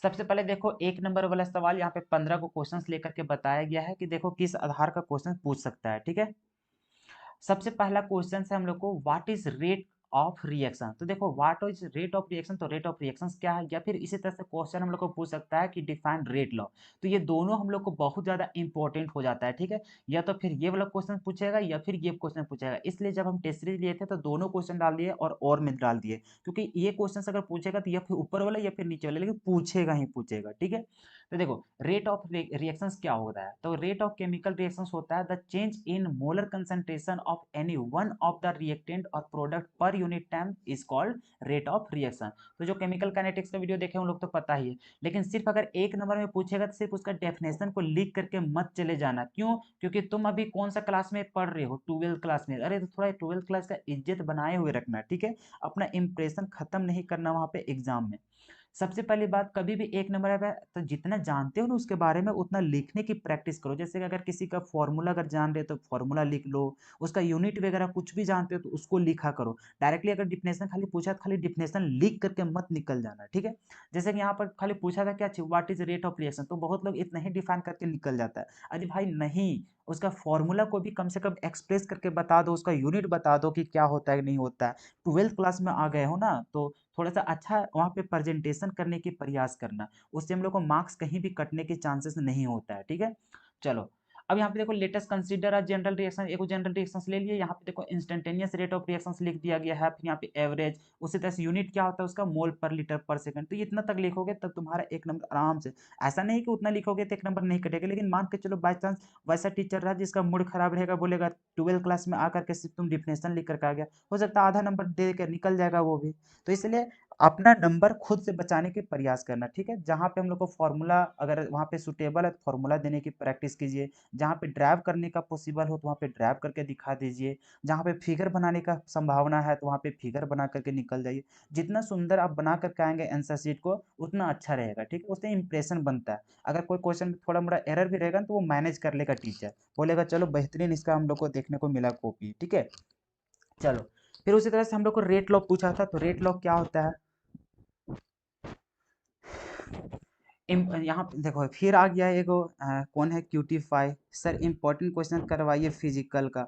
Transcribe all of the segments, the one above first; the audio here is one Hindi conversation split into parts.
सबसे पहले देखो 1 नंबर वाला सवाल, यहाँ पे 15 को क्वेश्चंस लेकर के बताया गया है कि देखो किस आधार का क्वेश्चन पूछ सकता है। ठीक है, सबसे पहला क्वेश्चन है हम लोग को, what is rate of reaction. तो देखो what is rate of reaction, तो रेट ऑफ रिएक्शन क्या है, या फिर इसी तरह से क्वेश्चन हम लोग को पूछ सकता है कि डिफाइन रेट लॉ। तो ये दोनों हम लोग को बहुत ज्यादा इंपॉर्टेंट हो जाता है। ठीक है, या तो फिर ये वाला क्वेश्चन पूछेगा या फिर ये क्वेश्चन पूछेगा, इसलिए जब हम टेस्ट सीरीज लिए थे तो दोनों क्वेश्चन डाल दिए और में डाल दिए, क्योंकि ये क्वेश्चन अगर पूछेगा तो या फिर ऊपर वाला या फिर नीचे वाला, लेकिन पूछेगा ही पूछेगा। ठीक है, तो देखो रेट ऑफ रिएक्शंस क्या होता है, तो रेट ऑफ केमिकल रिएक्शंस होता है the change in molar concentration of any one of the reactant और product per unit time is called rate of reaction. तो जो केमिकल काइनेटिक्स का वीडियो देखे उन लोग तो पता ही है, लेकिन सिर्फ अगर 1 नंबर में पूछेगा तो सिर्फ उसका डेफिनेशन को लिख करके मत चले जाना। क्यों? क्योंकि तुम अभी कौन सा क्लास में पढ़ रहे हो, 12th क्लास में। अरे तो थोड़ा 12th क्लास का इज्जत बनाए हुए रखना। ठीक है, अपना इंप्रेशन खत्म नहीं करना वहां पे एग्जाम में। सबसे पहली बात, कभी भी 1 नंबर है तो जितना जानते हो ना उसके बारे में उतना लिखने की प्रैक्टिस करो। जैसे कि अगर किसी का फॉर्मूला अगर जान रहे हो तो फॉर्मूला लिख लो, उसका यूनिट वगैरह कुछ भी जानते हो तो उसको लिखा करो। डायरेक्टली अगर डिफिनेशन खाली पूछा तो खाली डिफिनेशन लिख करके मत निकल जाना। ठीक है, जैसे कि यहाँ पर खाली पूछा था क्या, what is rate of reaction, तो बहुत लोग इतना ही डिफाइन करके निकल जाता है। अरे भाई नहीं, उसका फॉर्मूला को भी कम से कम एक्सप्रेस करके बता दो, उसका यूनिट बता दो कि क्या होता है नहीं होता है। 12th क्लास में आ गए हो ना, तो थोड़ा सा अच्छा वहाँ पे प्रेजेंटेशन करने की प्रयास करना, उससे हम लोग को मार्क्स कहीं भी कटने के चांसेस नहीं होता है। ठीक है, चलो अब यहाँ पे देखो latest consider a general reaction, एक जनरल रिएक्शंस ले लिए। यहाँ पे देखो इंस्टेंटेनियस रेट ऑफ रिएक्शंस लिख दिया गया है, फिर यहाँ पे एवरेज, उसी तरह से यूनिट क्या होता है उसका, मोल पर लीटर पर सेकंड। तो ये इतना तक लिखोगे तब तुम्हारा 1 नंबर आराम से। ऐसा नहीं कि उतना लिखोगे तो 1 नंबर नहीं कटेगा, लेकिन मान के चलो बाई चांस वैसा टीचर रहा जिसका मूड खराब रहेगा, बोलेगा 12th क्लास में आकर के सिर्फ तुम डिफिनेशन लिख करके आ गया, हो सकता है आधा नंबर दे के निकल जाएगा वो भी। तो इसलिए अपना नंबर खुद से बचाने के प्रयास करना। ठीक है, जहाँ पे हम लोग को फॉर्मूला अगर वहाँ पे सुटेबल है तो फॉर्मूला देने की प्रैक्टिस कीजिए, जहाँ पे ड्राइव करने का पॉसिबल हो तो वहाँ पे ड्राइव करके दिखा दीजिए, जहाँ पे फिगर बनाने का संभावना है तो वहाँ पे फिगर बना करके निकल जाइए। जितना सुंदर आप बना करके आएंगे आंसर शीट को उतना अच्छा रहेगा। ठीक है, उससे इंप्रेशन बनता है। अगर कोई क्वेश्चन में थोड़ा मोड़ा एरर भी रहेगा तो वो मैनेज कर लेगा टीचर, बोलेगा चलो बेहतरीन इसका हम लोग को देखने को मिला कॉपी। ठीक है, चलो फिर उसी तरह से हम लोग को रेट लॉ पूछा था, तो रेट लॉ क्या होता है, यहाँ पे देखो फिर आ गया एगो कौन है क्यूटीफाई। सर इंपॉर्टेंट क्वेश्चन करवाइए फिजिकल का।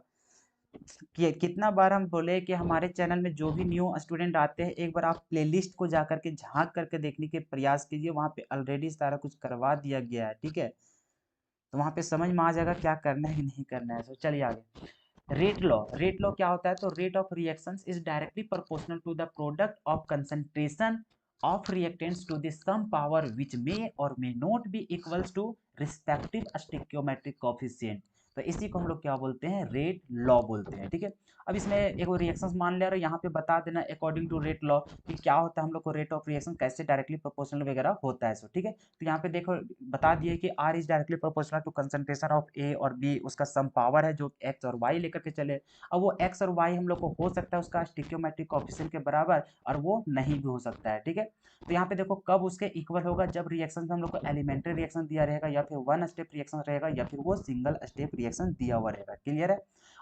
कितना बार हम बोले कि हमारे चैनल में जो भी न्यू स्टूडेंट आते हैं एक बार आप प्लेलिस्ट को जा करके झांक करके देखने के प्रयास कीजिए, वहाँ पे ऑलरेडी सारा कुछ करवा दिया गया है। ठीक है, तो वहाँ पे समझ में आ जाएगा क्या करना है नहीं करना है। तो चलिए आगे, रेट लॉ क्या होता है, तो rate of reactions is directly proportional to the product of concentration of reactants to the some power which may और may not be equals to respective stoichiometric coefficient. तो इसी को हम लोग क्या बोलते हैं, रेट लॉ बोलते हैं। ठीक है, अब इसमें एक रिएक्शंस मान लिया और यहाँ पे बता देना अकॉर्डिंग टू रेट लॉ कि क्या होता है, हम लोग को रेट ऑफ रिएक्शन कैसे डायरेक्टली प्रोपोर्शनल वगैरह होता है। सो ठीक है, तो यहाँ पे देखो बता दिए कि R is directly proportional to concentration of A और बी, उसका सम पावर है जो एक्स और वाई लेकर के चले। अब वो एक्स और वाई हम लोग को हो सकता है उसका स्टिक्योमेट्रिक कोएफिशिएंट के बराबर और वो नहीं भी हो सकता है। ठीक है, तो यहाँ पे देखो कब उसके इक्वल होगा, जब रिएक्शन में हम लोग को एलिमेंट्री रिएक्शन दिया रहेगा या फिर वन स्टेप रिएक्शन रहेगा या फिर वो सिंगल स्टेप रिएक्शन दिया हुआ रहेगा। क्लियर है,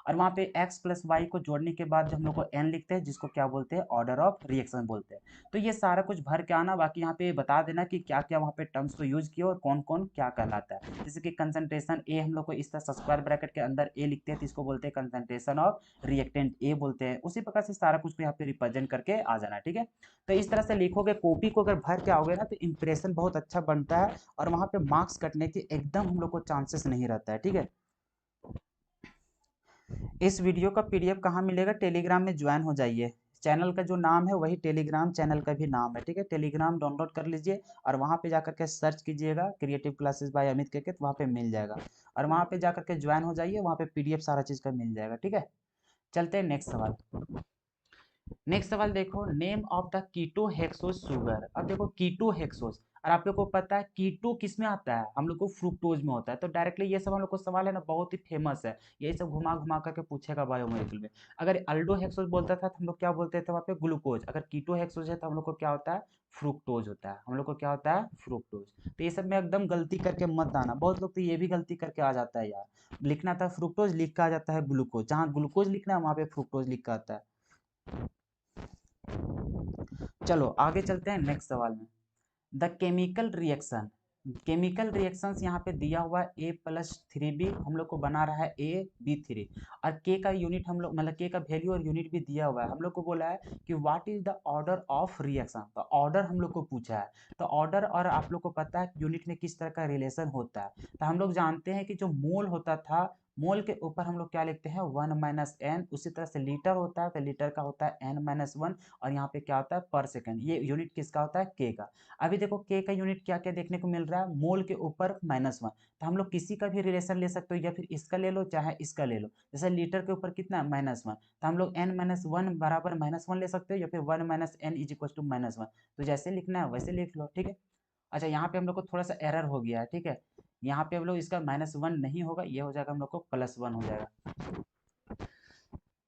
और वहाँ पे x प्लस वाई को जोड़ने के बाद जो हम लोग को n लिखते हैं जिसको क्या बोलते हैं, ऑर्डर ऑफ रिएक्शन बोलते हैं। तो ये सारा कुछ भर के आना, बाकी यहाँ पे बता देना कि क्या क्या वहाँ पे टर्म्स को यूज किया और कौन कौन क्या कहलाता है। जैसे कि कंसंट्रेशन ए हम लोग को इस तरह स्क्वायर ब्रैकेट के अंदर ए लिखते हैं तो इसको बोलते हैं कंसंट्रेशन ऑफ रिएक्टेंट ए बोलते हैं। उसी प्रकार से सारा कुछ को यहाँ पे रिप्रेजेंट करके आ जाना। ठीक है, तो इस तरह से लिखोगे, कॉपी को अगर भर के आओगे ना तो इंप्रेशन बहुत अच्छा बनता है और वहाँ पे मार्क्स कटने की एकदम हम लोग को चांसेस नहीं रहता है। ठीक है, इस वीडियो का पीडीएफ कहाँ मिलेगा, टेलीग्राम में ज्वाइन हो जाइए। चैनल का जो नाम है वही टेलीग्राम चैनल का भी नाम है। ठीक है, टेलीग्राम डाउनलोड कर लीजिए और वहाँ पे जाकर के सर्च कीजिएगा क्रिएटिव क्लासेस बाय अमित करके, तो वहाँ पे मिल जाएगा और वहाँ पे जाकर के ज्वाइन हो जाइए, वहाँ पे पीडीएफ सारा चीज़ का मिल जाएगा। ठीक है, चलते हैं नेक्स्ट सवाल। नेक्स्ट सवाल देखो, name of the ketohexose sugar. अब देखो कीटो हेक्सोस, और आप लोग को पता है कीटो किस में आता है, हम लोग को फ्रुक्टोज में होता है। तो डायरेक्टली ये सब हम लोग को सवाल है ना बहुत ही फेमस है, यही सब घुमा घुमा करके पूछेगा बायोमोलिक्यूल में। अगर अल्डो हेक्सोस बोलता था तो हम लोग क्या बोलते थे वहाँ पे, ग्लूकोज। अगर कीटो हेक्सोस है तो हम लोग को क्या होता है, फ्रुक्टोज होता है। हम लोग को क्या होता है, फ्रुक्टोज। तो ये सब में एकदम गलती करके मत आना, बहुत लोग तो ये भी गलती करके आ जाता है यार, लिखना था फ्रुक्टोज लिख के आ जाता है ग्लूकोज, जहाँ ग्लूकोज लिखना है वहाँ पे फ्रुक्टोज लिख के आता है। चलो आगे चलते हैं नेक्स्ट सवाल में। द केमिकल रिएक्शंस यहाँ पे दिया हुआ है A+3B, हम लोग को बना रहा है AB3, और के का यूनिट हम लोग मतलब के का वैल्यू और यूनिट भी दिया हुआ है। हम लोग को बोला है कि what is the order of reaction, तो ऑर्डर हम लोग को पूछा है। तो ऑर्डर और आप लोग को पता है यूनिट में किस तरह का रिलेशन होता है। तो हम लोग जानते हैं कि जो मोल होता था, मोल के ऊपर हम लोग क्या लिखते हैं 1 - n, उसी तरह से लीटर होता है तो लीटर का होता है n-1, और यहाँ पे क्या होता है पर सेकंड। ये यूनिट किसका होता है के का। अभी देखो के का यूनिट क्या क्या देखने को मिल रहा है, मोल के ऊपर -1, तो हम लोग किसी का भी रिलेशन ले सकते हो, या फिर इसका ले लो चाहे इसका ले लो। जैसे लीटर के ऊपर कितना -1, तो हम लोग n-1 बराबर -1 ले सकते हो, या फिर 1 - n इज इक्वल टू -1, तो जैसे लिखना है वैसे लिख लो, ठीक है। अच्छा यहाँ पे हम लोग को थोड़ा सा एरर हो गया है, ठीक है। यहाँ पे हम लोग इसका -1 नहीं होगा, ये हो जाएगा हम लोग को +1 हो जाएगा।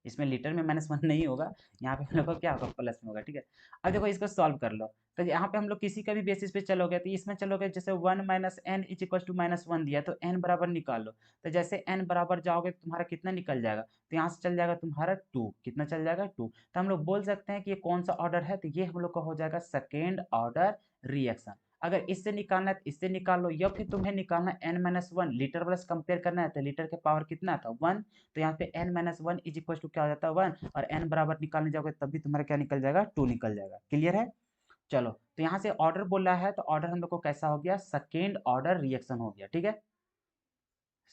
इसमें लीटर में -1 नहीं होगा, यहाँ पे हम लोग को क्या होगा प्लस में होगा, ठीक है। अब देखो इसको सॉल्व कर लो। तो यहाँ पे हम लोग किसी का भी बेसिस पे चलोगे, तो इसमें चलोगे जैसे 1 - n इज इक्वल टू -1 दिया, तो n बराबर निकाल लो। तो जैसे n बराबर जाओगे तुम्हारा कितना निकल जाएगा, तो यहाँ से चल जाएगा तुम्हारा 2, कितना चल जाएगा 2। तो हम लोग बोल सकते हैं कि ये कौन सा ऑर्डर है, तो ये हम लोग का हो जाएगा सेकेंड ऑर्डर रिएक्शन। अगर इससे निकालना है तो इससे निकाल लो, या फिर तुम्हें निकालना n-1 लीटर प्लस कंपेयर करना है, तो लीटर के पावर कितना था 1, तो यहाँ पे n-1 इज इक्वल टू क्या हो जाता है 1, और n बराबर निकालने जाओगे तब भी तुम्हारा क्या निकल जाएगा 2 निकल जाएगा। क्लियर है। चलो तो यहाँ से ऑर्डर बोल रहा है, तो ऑर्डर हम लोग को कैसा हो गया, सेकेंड ऑर्डर रिएक्शन हो गया, ठीक है।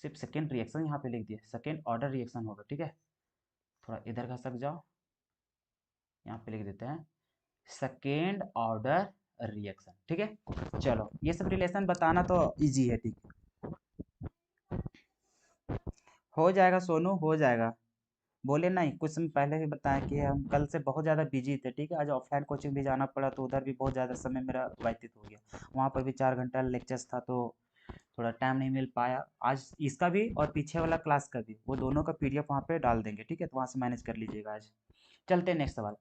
सिर्फ सेकेंड रिएक्शन यहाँ पे लिख दिया, सेकेंड ऑर्डर रिएक्शन होगा, ठीक है। थोड़ा इधर खसक जाओ, यहाँ पे लिख देते हैं सेकेंड ऑर्डर रिएक्शन, ठीक है। चलो ये सब रिलेशन बताना तो इजी है, ठीक हो जाएगा सोनू, हो जाएगा। बोले नहीं, कुछ समय पहले भी बताया कि हम कल से बहुत ज़्यादा बिजी थे, ठीक है। आज ऑफलाइन कोचिंग भी जाना पड़ा, तो उधर भी बहुत ज़्यादा समय मेरा व्यतीत हो गया। वहाँ पर भी 4 घंटा लेक्चर्स था, तो थोड़ा टाइम नहीं मिल पाया। आज इसका भी और पीछे वाला क्लास का भी, वो दोनों का पीडीएफ वहाँ पे डाल देंगे, ठीक है। तो वहाँ से मैनेज कर लीजिएगा आज। चलते हैं नेक्स्ट सवाल।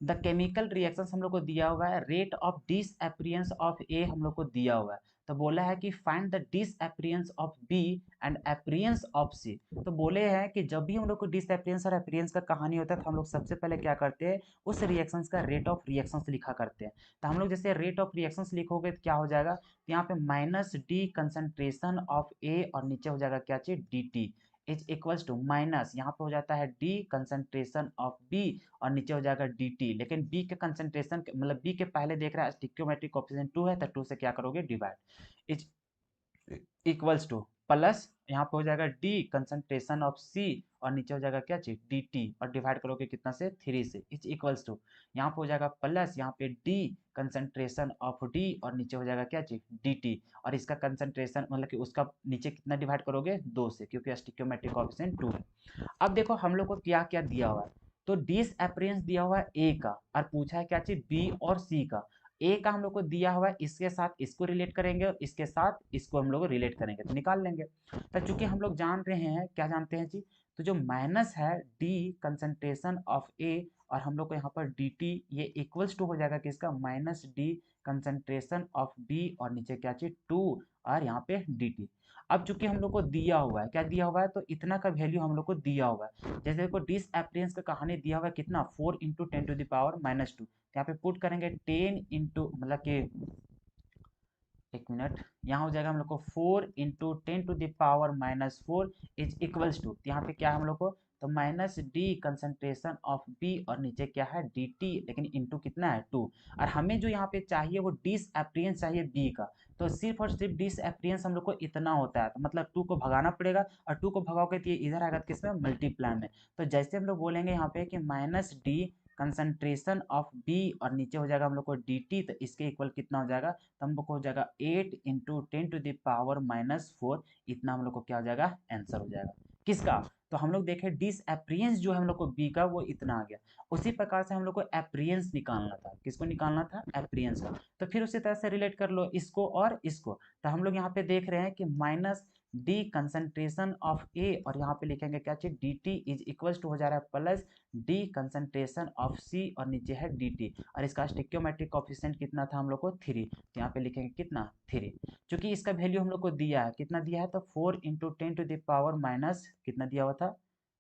द केमिकल रिएक्शंस हम लोग को दिया हुआ है, रेट ऑफ डिसअपीयरेंस ऑफ ए हम लोग को दिया हुआ है। तो बोला है कि find the disappearance of B and appearance of C. तो बोले हैं कि जब भी हम लोग को डिसअपीयरेंस और अपीयरेंस का कहानी होता है, तो हम लोग सबसे पहले क्या करते हैं, उस रिएक्शंस का रेट ऑफ रिएक्शंस लिखा करते हैं। तो हम लोग जैसे रेट ऑफ रिएक्शंस लिखोगे तो क्या हो जाएगा, तो यहाँ पे -d कंसंट्रेशन ऑफ ए, और नीचे हो जाएगा क्या चीज dt is equals to minus, यहाँ पे हो जाता है d कंसंट्रेशन ऑफ बी, और नीचे हो जाएगा dt। लेकिन b के कंसंट्रेशन मतलब b के पहले देख रहा है स्टिक्योमेट्रिक कोएफिशिएंट 2 है, तो 2 से क्या करोगे divide, is equals two plus, यहाँ पे हो जाएगा d कंसंट्रेशन ऑफ c, और नीचे हो जाएगा क्या चीज dt, और डिवाइड करोगे कितना से 3 से, इज इक्वल्स टू, यहाँ पे हो जाएगा प्लस, यहाँ पे d कंसंट्रेशन ऑफ d, और नीचे हो जाएगा क्या चीज dt, और इसका कंसंट्रेशन मतलब कि उसका नीचे कितना डिवाइड करोगे 2 से, क्योंकि स्टिक्योमेट्रिक कोएफिशिएंट 2 है। अब देखो हम लोग को क्या क्या दिया हुआ है, तो डिसअपीयरेंस दिया हुआ है ए का, और पूछा है क्या चीज बी और सी का। ए का हम लोग को दिया हुआ है, इसके साथ इसको रिलेट करेंगे, और इसके साथ इसको हम लोग रिलेट करेंगे, तो निकाल लेंगे। तो चूंकि हम लोग जान रहे हैं, क्या जानते हैं जी, तो जो माइनस है डी कंसंट्रेशन ऑफ ए, और हम लोग को यहाँ पर डी टी, ये इक्वल्स टू हो जाएगा किसका, -d कंसंट्रेशन ऑफ बी, और नीचे क्या चीज 2, और यहाँ पे डी टी। अब चूंकि हम लोग को दिया हुआ है, क्या दिया हुआ है, तो इतना का वैल्यू हम लोग को दिया हुआ है। जैसे देखो डिसअपीयरेंस का कहानी दिया हुआ है कितना, 4 × 10⁻²। यहाँ पे पुट करेंगे 10 इंटू मतलब कि, एक मिनट, यहाँ हो जाएगा हम लोग को 4 × 10⁻⁻4 इज इक्वल्स टू, यहाँ पे क्या है हम लोग को, तो -d कंसंट्रेशन ऑफ b, और नीचे क्या है dt, लेकिन इंटू कितना है 2। और हमें जो यहाँ पे चाहिए वो डिसअपीयरेंस चाहिए b का, तो सिर्फ और सिर्फ डिसअपीयरेंस हम लोग को इतना होता है, तो मतलब 2 को भगाना पड़ेगा, और 2 को भगाओगे तो ये इधर आएगा किसमें, मल्टीप्लाई में। तो जैसे हम लोग बोलेंगे यहाँ पे कि -d कंसंट्रेशन ऑफ b, और नीचे हो जाएगा हम लोग को dt, तो इसके इक्वल कितना हो जाएगा, तो हम लोग को हो जाएगा 8 × 10⁻⁻4, इतना हम लोग को क्या हो जाएगा, आंसर हो जाएगा किसका। तो हम लोग देखें डिसअपीयरेंस जो है हम लोग को बी का, वो इतना आ गया। उसी प्रकार से हम लोग को अपीयरेंस निकालना था, किसको निकालना था, अपीयरेंस का। तो फिर उसी तरह से रिलेट कर लो इसको और इसको। तो हम लोग यहाँ पे देख रहे हैं कि -d कंसंट्रेशन ऑफ ए, और यहाँ पे लिखेंगे क्या चीज dt इज इक्वल्स टू हो जा रहा है +d कंसंट्रेशन ऑफ सी, और नीचे है dt, और इसका स्टिक्योमेट्रिक कोएफिशिएंट कितना था हम लोग को 3, तो यहाँ पे लिखेंगे कितना 3। क्योंकि इसका वैल्यू हम लोग को दिया है, कितना दिया है, तो 4 × 10⁻⁻, कितना दिया हुआ था,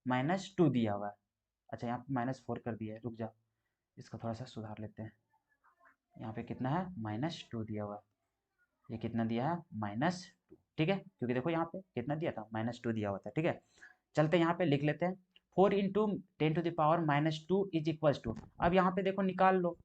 -2 दिया हुआ है। अच्छा यहाँ पे -4 कर दिया है, रुक जाओ, इसका थोड़ा सा सुधार लेते हैं। यहाँ पे कितना है -2 दिया हुआ है, ये कितना दिया है -2, ठीक है, क्योंकि देखो यहाँ पे कितना दिया था -2 दिया हुआ था, ठीक है। चलते यहाँ पे लिख लेते हैं 4 इंटू 10⁻², इज इक्वल टू, अब यहाँ पे देखो निकाल लो,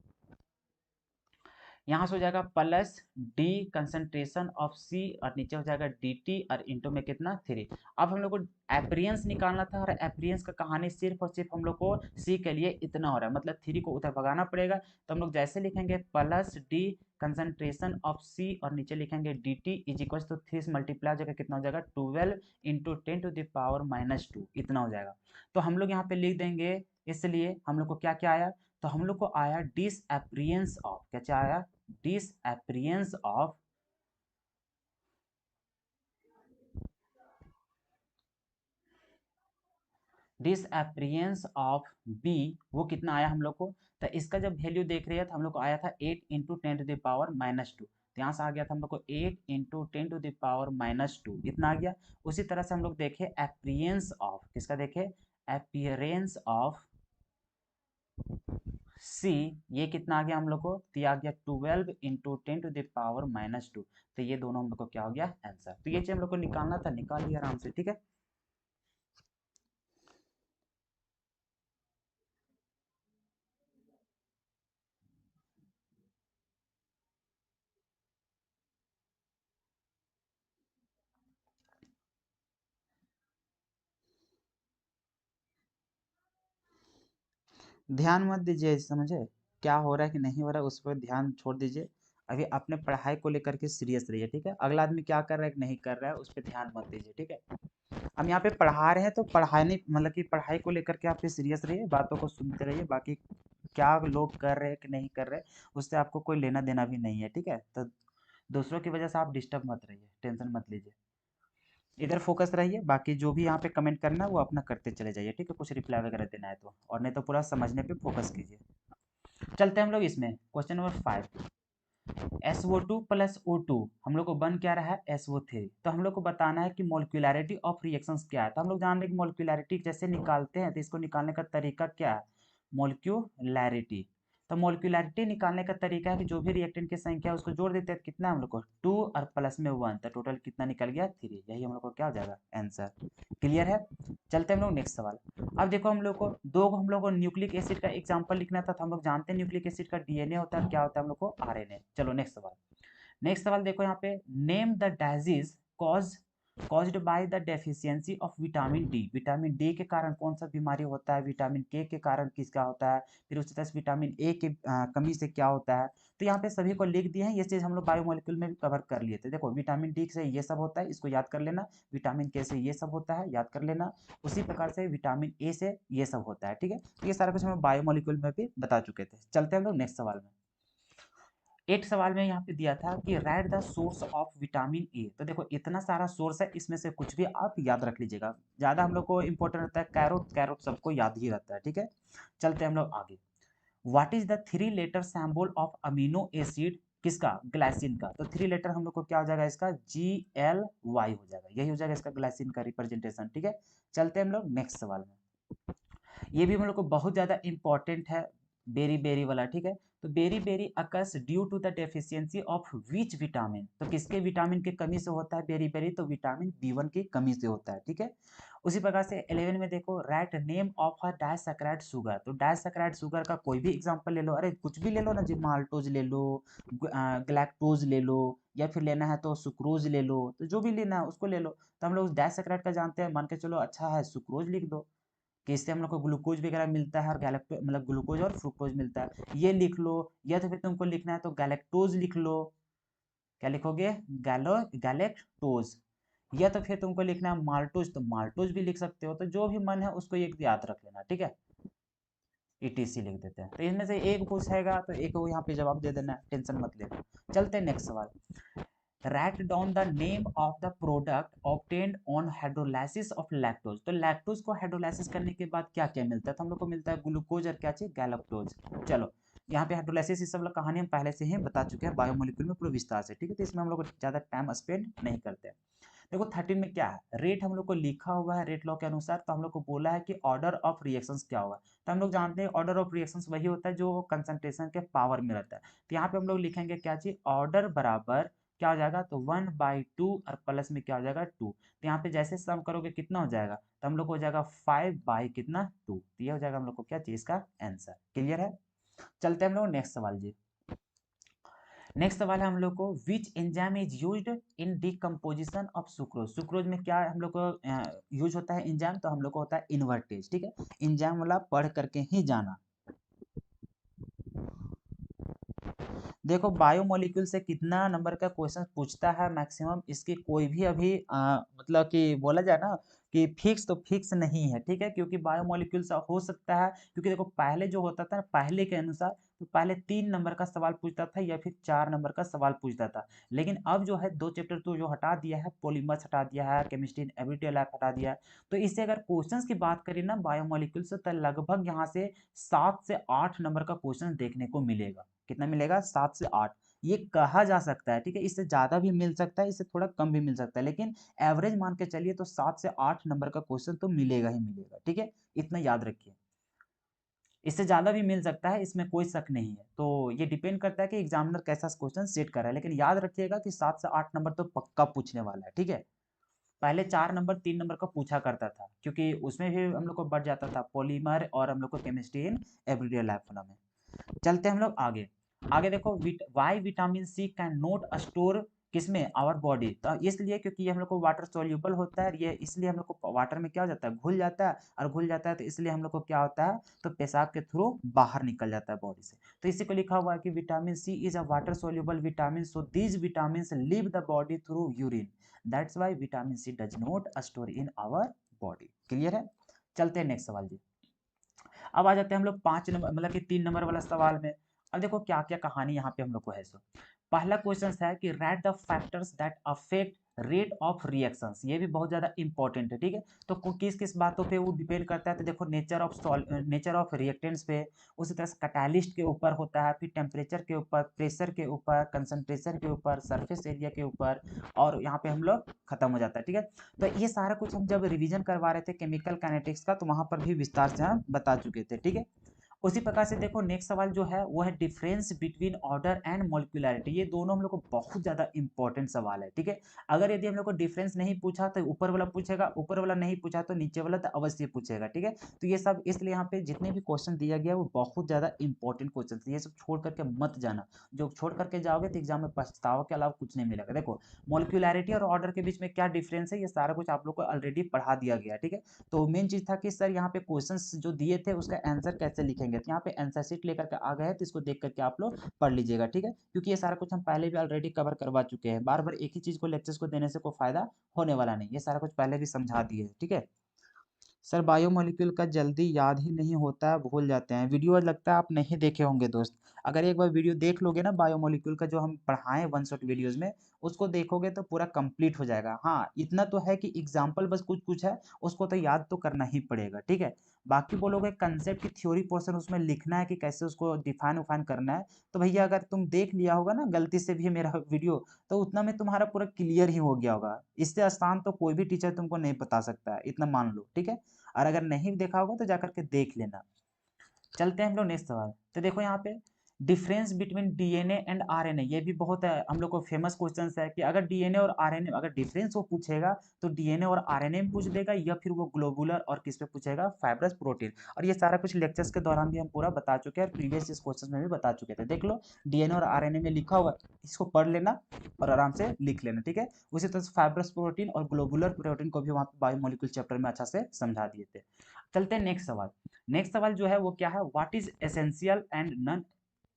यहाँ से हो जाएगा plus D concentration of C और नीचे हो जाएगा डी टी और इंटू में कितना 3। अब हम लोग को एप्रियंस निकालना था और एप्रियंस का कहानी सिर्फ और सिर्फ हम लोग को सी के लिए इतना हो रहा है, मतलब 3 को उधर भगाना पड़ेगा। तो हम लोग जैसे लिखेंगे plus D concentration of C और नीचे लिखेंगे D T is equal to 3 से मल्टीप्लाई हो जाएगा, कितना हो जाएगा 12 इंटू 10⁻², इतना हो जाएगा। तो हम लोग यहाँ पे लिख देंगे, इसलिए हम लोग को क्या क्या आया, तो हम लोग को आया डिसएप्रियंस ऑफ, क्या आया, disappearance of B, वो कितना आया हम लोग को, तो इसका जब वैल्यू देख रहे हैं तो हम लोग को आया था 8 इंटू 10⁻², तो यहाँ से आ गया था हम लोग को 8 इंटू 10⁻², इतना आ गया। उसी तरह से हम लोग देखे एप्रियंस ऑफ, किसका देखे, एपियरेंस ऑफ सी, ये कितना आ गया हम लोग को, तो ये आ गया 12 इंटू 10⁻², तो ये दोनों हम लोग को क्या हो गया आंसर। तो ये चीज हम लोग को निकालना था, निकाल लिया आराम से, ठीक है। ध्यान मत दीजिए, समझे क्या हो रहा है कि नहीं हो रहा है, उस पर ध्यान छोड़ दीजिए। अभी अपने पढ़ाई को लेकर के सीरियस रहिए, ठीक है। अगला आदमी क्या कर रहा है कि नहीं कर रहा है उस पर ध्यान मत दीजिए, ठीक है। हम यहाँ पे पढ़ा रहे हैं तो पढ़ाने मतलब कि पढ़ाई को लेकर के आप सीरियस रहिए, बातों को सुनते रहिए, बाकी क्या लोग कर रहे हैं कि नहीं कर रहे उससे आपको कोई लेना देना भी नहीं है, ठीक है। तो दूसरों की वजह से आप डिस्टर्ब मत रहिए, टेंशन मत लीजिए, इधर फोकस रहिए। बाकी जो भी यहाँ पे कमेंट करना है वो अपना करते चले जाइए, ठीक है, कुछ रिप्लाई वगैरह देना है तो, और नहीं तो पूरा समझने पे फोकस कीजिए। चलते हैं हम लोग इसमें question number 5, SO2 plus O2 हम लोग को बन क्या रहा है SO3। तो हम लोग को बताना है कि मोलिकुलरिटी ऑफ रिएक्शंस क्या है। तो हम लोग जान रहे हैं कि मोलिकुलरिटी जैसे निकालते हैं तो इसको निकालने का तरीका क्या है, मोलिकुलरिटी। तो मोलिकुलरिटी निकालने का तरीका है कि जो भी रिएक्टेंट की संख्या है उसको जोड़ देते हैं, कितना हम लोग को 2 और प्लस में 1, तो टोटल कितना निकल गया 3, यही हम लोग को क्या हो जाएगा आंसर। क्लियर है। चलते हैं हम लोग नेक्स्ट सवाल। अब देखो हम लोग को हम लोग को न्यूक्लिक एसिड का एग्जांपल लिखना था, तो हम लोग जानते हैं न्यूक्लिक एसिड का डीएनए होता है, क्या होता है हम लोग को आरएनए। चलो नेक्स्ट सवाल। नेक्स्ट सवाल देखो यहाँ पे, name the disease caused by the deficiency of vitamin D. Vitamin D के कारण कौन सा बीमारी होता है, विटामिन के कारण किसका होता है, फिर उसी तरह से विटामिन ए के कमी से क्या होता है। तो यहाँ पे सभी को लिख दिए हैं, ये चीज हम लोग बायोमोलिक्यूल में भी कवर कर लिए थे। देखो विटामिन डी से ये सब होता है, इसको याद कर लेना, विटामिन के से ये सब होता है, याद कर लेना। उसी प्रकार से विटामिन ए से ये सब होता है, ठीक है। तो ये सारा कुछ हम बायोमोलिक्यूल में भी बता चुके थे। चलते हैं हम लोग नेक्स्ट सवाल में। एक सवाल में यहाँ पे दिया था कि right the source of vitamin A. तो देखो इतना सारा सोर्स है, इसमें से कुछ भी आप याद रख लीजिएगा, ज्यादा हम लोग को इंपॉर्टेंट रहता है कैरोट, कैरोट सबको याद ही रहता है, ठीक है। चलते हैं हम लोग आगे। What is the 3 letter symbol of amino acid, किसका, ग्लाइसिन का। तो 3 लेटर हम लोग को क्या हो जाएगा इसका, GLY हो जाएगा, यही हो जाएगा इसका ग्लाइसिन का रिप्रेजेंटेशन, ठीक है। चलते हैं हम लोग नेक्स्ट सवाल में। ये भी हम लोग को बहुत ज़्यादा इंपॉर्टेंट है, बेरी बेरी वाला, ठीक है। तो beri beri occurs due to the deficiency of which vitamin. तो किसके विटामिन की कमी से होता है बेरी बेरी, तो विटामिन B1 की कमी से होता है, ठीक है। उसी प्रकार से 11 में देखो, write name of a disaccharide sugar. तो डाइसैकेराइड शुगर का कोई भी एग्जांपल ले लो, अरे कुछ भी ले लो ना जी, माल्टोज ले लो, ग्लैक्टोज ले लो, या फिर लेना है तो सुक्रोज ले लो, तो जो भी लेना है उसको ले लो। तो हम लोग डाइसैकेराइड का जानते हैं, मान के चलो अच्छा है सुक्रोज लिख दो, कि इससे हम लोग को ग्लूकोज वगैरह मिलता है और गैलेक्टो मतलब ग्लूकोज और फ्रुक्टोज मिलता है, ये लिख लो। या तो फिर तुमको लिखना है तो गैलेक्टोज लिख लो, क्या लिखोगे, गैलेक्टोज। या तो फिर तुमको लिखना है माल्टोज, तो माल्टोज भी लिख सकते हो, तो जो भी मन है उसको एक याद रख लेना, ठीक है। ETC लिख देते हैं, तो इनमें से एक पूछेगा तो एक को यहाँ पे जवाब दे देना, टेंशन मत लेना। चलते हैं नेक्स्ट सवाल। Write down the name of the product obtained on hydrolysis of lactose. तो लैक्टोज को हाइड्रोलाइसिस करने के बाद क्या क्या मिलता है, तो हम लोग को मिलता है ग्लूकोज और क्या चाहिए, गैलेक्टोज। चलो यहाँ पे हाइड्रोलाइसिस इस सब कहानी हम पहले से ही बता चुके हैं बायोमोलिक्यूल में पूरे विस्तार से, ठीक है, तो इसमें हम लोग ज़्यादा टाइम स्पेंड नहीं करते हैं। देखो 13 में क्या है, रेट हम लोग को लिखा हुआ है रेट लॉ के अनुसार, तो हम लोग को बोला है कि ऑर्डर ऑफ रिएक्शंस क्या होगा। तो हम लोग जानते हैं ऑर्डर ऑफ रिएक्शंस वही होता है जो कंसंट्रेशन के पावर में रहता है। तो यहाँ पे हम लोग लिखेंगे क्या चीज, ऑर्डर बराबर क्या हो जाएगा, तो 1/2 और प्लस में क्या हो जाएगा 2। तो यहाँ पे जैसे सम करोगे कितना हो जाएगा, तो हम लोग को हो जाएगा 5/कितना 2। तो ये हो जाएगा हम लोग को क्या चीज का आंसर। क्लियर है। चलते हैं हम लोग नेक्स्ट सवाल जी। नेक्स्ट सवाल है हम लोग को, which enzyme is used in decomposition of sucrose. Sucrose में क्या हम लोग को यूज होता है एंजाइम, तो हम लोग को होता है इन्वर्टेज। ठीक है, एंजाइम वाला पढ़ करके ही जाना। देखो बायोमोलिक्यूल से कितना नंबर का क्वेश्चन पूछता है मैक्सिमम, इसकी कोई भी अभी मतलब कि बोला जाए ना कि फिक्स तो फिक्स नहीं है। ठीक है, क्योंकि बायोमोलिक्यूल से हो सकता है, क्योंकि देखो पहले जो होता था पहले के अनुसार, तो पहले 3 नंबर का सवाल पूछता था या फिर 4 नंबर का सवाल पूछता था। लेकिन अब जो है 2 चैप्टर तो जो हटा दिया है, पॉलीमर्स हटा दिया है, केमिस्ट्री इन एवरीडे लाइफ हटा दिया है। तो इससे अगर क्वेश्चंस की बात करें ना बायोमोलिक्यूल से, तो लगभग यहाँ से 7 से 8 नंबर का क्वेश्चन देखने को मिलेगा। कितना मिलेगा, 7 से 8। ये कहा जा सकता है। ठीक है, इससे ज्यादा भी मिल सकता है, इससे थोड़ा कम भी मिल सकता है, लेकिन एवरेज मान के चलिए तो 7 से 8 नंबर का क्वेश्चन तो मिलेगा ही मिलेगा। ठीक है, इतना याद रखिए। इससे ज्यादा भी मिल सकता है, इसमें कोई शक नहीं है। तो ये डिपेंड करता है कि एग्जामिनर कैसा क्वेश्चन सेट कर रहा है, लेकिन याद रखिएगा कि 7 से 8 नंबर तो पक्का पूछने वाला है। ठीक है, पहले 4 नंबर 3 नंबर का पूछा करता था, क्योंकि उसमें भी हम लोग को बढ़ जाता था पॉलीमर और हम लोग को केमिस्ट्री इन एवरीडे लाइफ वाला में। चलते हैं हम लोग आगे। आगे देखो, why vitamin C can not store किसमें, आवर बॉडी। तो इसलिए क्योंकि ये हम लोग को वाटर सोल्यूबल होता है, ये इसलिए हम लोग को वाटर में क्या हो जाता है, घुल जाता है। और घुल जाता है तो इसलिए हम लोग को क्या होता है, तो पेशाब के थ्रू बाहर निकल जाता है बॉडी से। तो इसी को लिखा हुआ है कि vitamin C is a water soluble vitamin, so these vitamin leave the body through urine, that's why vitamin C does not store in our body. Clear है। चलते हैं नेक्स्ट सवाल जी। अब आ जाते हैं हम लोग 5 नंबर मतलब कि 3 नंबर वाला सवाल में। अब देखो क्या क्या कहानी यहाँ पे हम लोग को है। सो पहला क्वेश्चन है कि right the factors that affect rate of reactions. ये भी बहुत ज्यादा इंपॉर्टेंट है। ठीक है, तो किस किस बातों पे वो डिपेंड करता है, तो देखो नेचर ऑफ रिएक्टेंट्स पे, उसी तरह से कैटालिस्ट के ऊपर होता है, फिर टेम्परेचर के ऊपर, प्रेशर के ऊपर, कंसंट्रेशन के ऊपर, सरफेस एरिया के ऊपर, और यहाँ पे हम लोग खत्म हो जाता है। ठीक है, तो ये सारा कुछ हम जब रिवीजन करवा रहे थे केमिकल काइनेटिक्स का, तो वहां पर भी विस्तार से हम बता चुके थे। ठीक है, उसी प्रकार से देखो नेक्स्ट सवाल जो है वो है difference between order and molecularity. ये दोनों हम लोग को बहुत ज्यादा इंपॉर्टेंट सवाल है। ठीक है, अगर यदि हम लोग को डिफरेंस नहीं पूछा तो ऊपर वाला पूछेगा, ऊपर वाला नहीं पूछा तो नीचे वाला तो अवश्य पूछेगा। ठीक है, तो ये सब इसलिए यहाँ पे जितने भी क्वेश्चन दिया गया वो बहुत ज्यादा इंपॉर्टेंट क्वेश्चन, ये सब छोड़ करके मत जाना। जो छोड़ करके जाओगे तो एग्जाम में पछतावा के अलावा कुछ नहीं मिलेगा। देखो मॉलिक्यूलरिटी और ऑर्डर के बीच में क्या डिफरेंस है, ये सारा कुछ आप लोग को ऑलरेडी पढ़ा दिया गया। ठीक है, तो मेन चीज था कि सर यहाँ पे क्वेश्चंस जो दिए थे उसका आंसर कैसे लिखेंगे, तो यहाँ पे आंसर शीट लेकर के आ गए हैं, तो इसको देख करके आप लोग पढ़ लीजिएगा। ठीक है, क्योंकि ये सारा कुछ हम पहले भी ऑलरेडी कवर करवा चुके हैं, बार बार एक ही चीज को लेक्चर्स को देने से कोई फायदा होने वाला नहीं, ये सारा कुछ पहले भी समझा दिए है। ठीक है, सर बायोमोलिक्यूल का जल्दी याद ही नहीं होता है, भूल जाते हैं। वीडियो लगता है आप नहीं देखे होंगे दोस्त। अगर एक बार वीडियो देख लोगे ना बायोमोलिक्यूल का जो हम पढ़ाए वन शॉट वीडियोस में, उसको देखोगे तो पूरा कंप्लीट हो जाएगा। हाँ इतना तो है कि एग्जाम्पल बस कुछ कुछ है, उसको तो याद तो करना ही पड़ेगा। ठीक है, बाकी बोलोगे कंसेप्ट की थ्योरी पोर्शन उसमें लिखना है कि कैसे उसको डिफाइन उफाइन करना है, तो भैया अगर तुम देख लिया होगा ना गलती से भी मेरा वीडियो, तो उतना में तुम्हारा पूरा क्लियर ही हो गया होगा। इससे आसान तो कोई भी टीचर तुमको नहीं बता सकता है, इतना मान लो। ठीक है, और अगर नहीं देखा होगा तो जाकर के देख लेना। चलते हैं हम लोग नेक्स्ट सवाल। तो देखो यहाँ पे difference between DNA and RNA, ये भी बहुत है हम लोग को फेमस क्वेश्चन है कि अगर डीएनए और आरएनए अगर डिफरेंस वो पूछेगा तो डीएनए और आरएनए में पूछ देगा, या फिर वो ग्लोबुलर और किस पे पूछेगा, फाइब्रस प्रोटीन। और ये सारा कुछ लेक्चर्स के दौरान भी हम पूरा बता चुके हैं, और प्रीवियस इस क्वेश्चन में भी बता चुके थे। देख लो डीएनए और आरएनए में लिखा हुआ, इसको पढ़ लेना और आराम से लिख लेना। ठीक है, उसी तरह से फाइब्रस प्रोटीन और ग्लोबुलर प्रोटीन को भी वहाँ बायोमोलिक्यूल चैप्टर में अच्छा से समझा दिए थे। चलते हैं नेक्स्ट सवाल। नेक्स्ट सवाल जो है वो क्या है, what is essential and non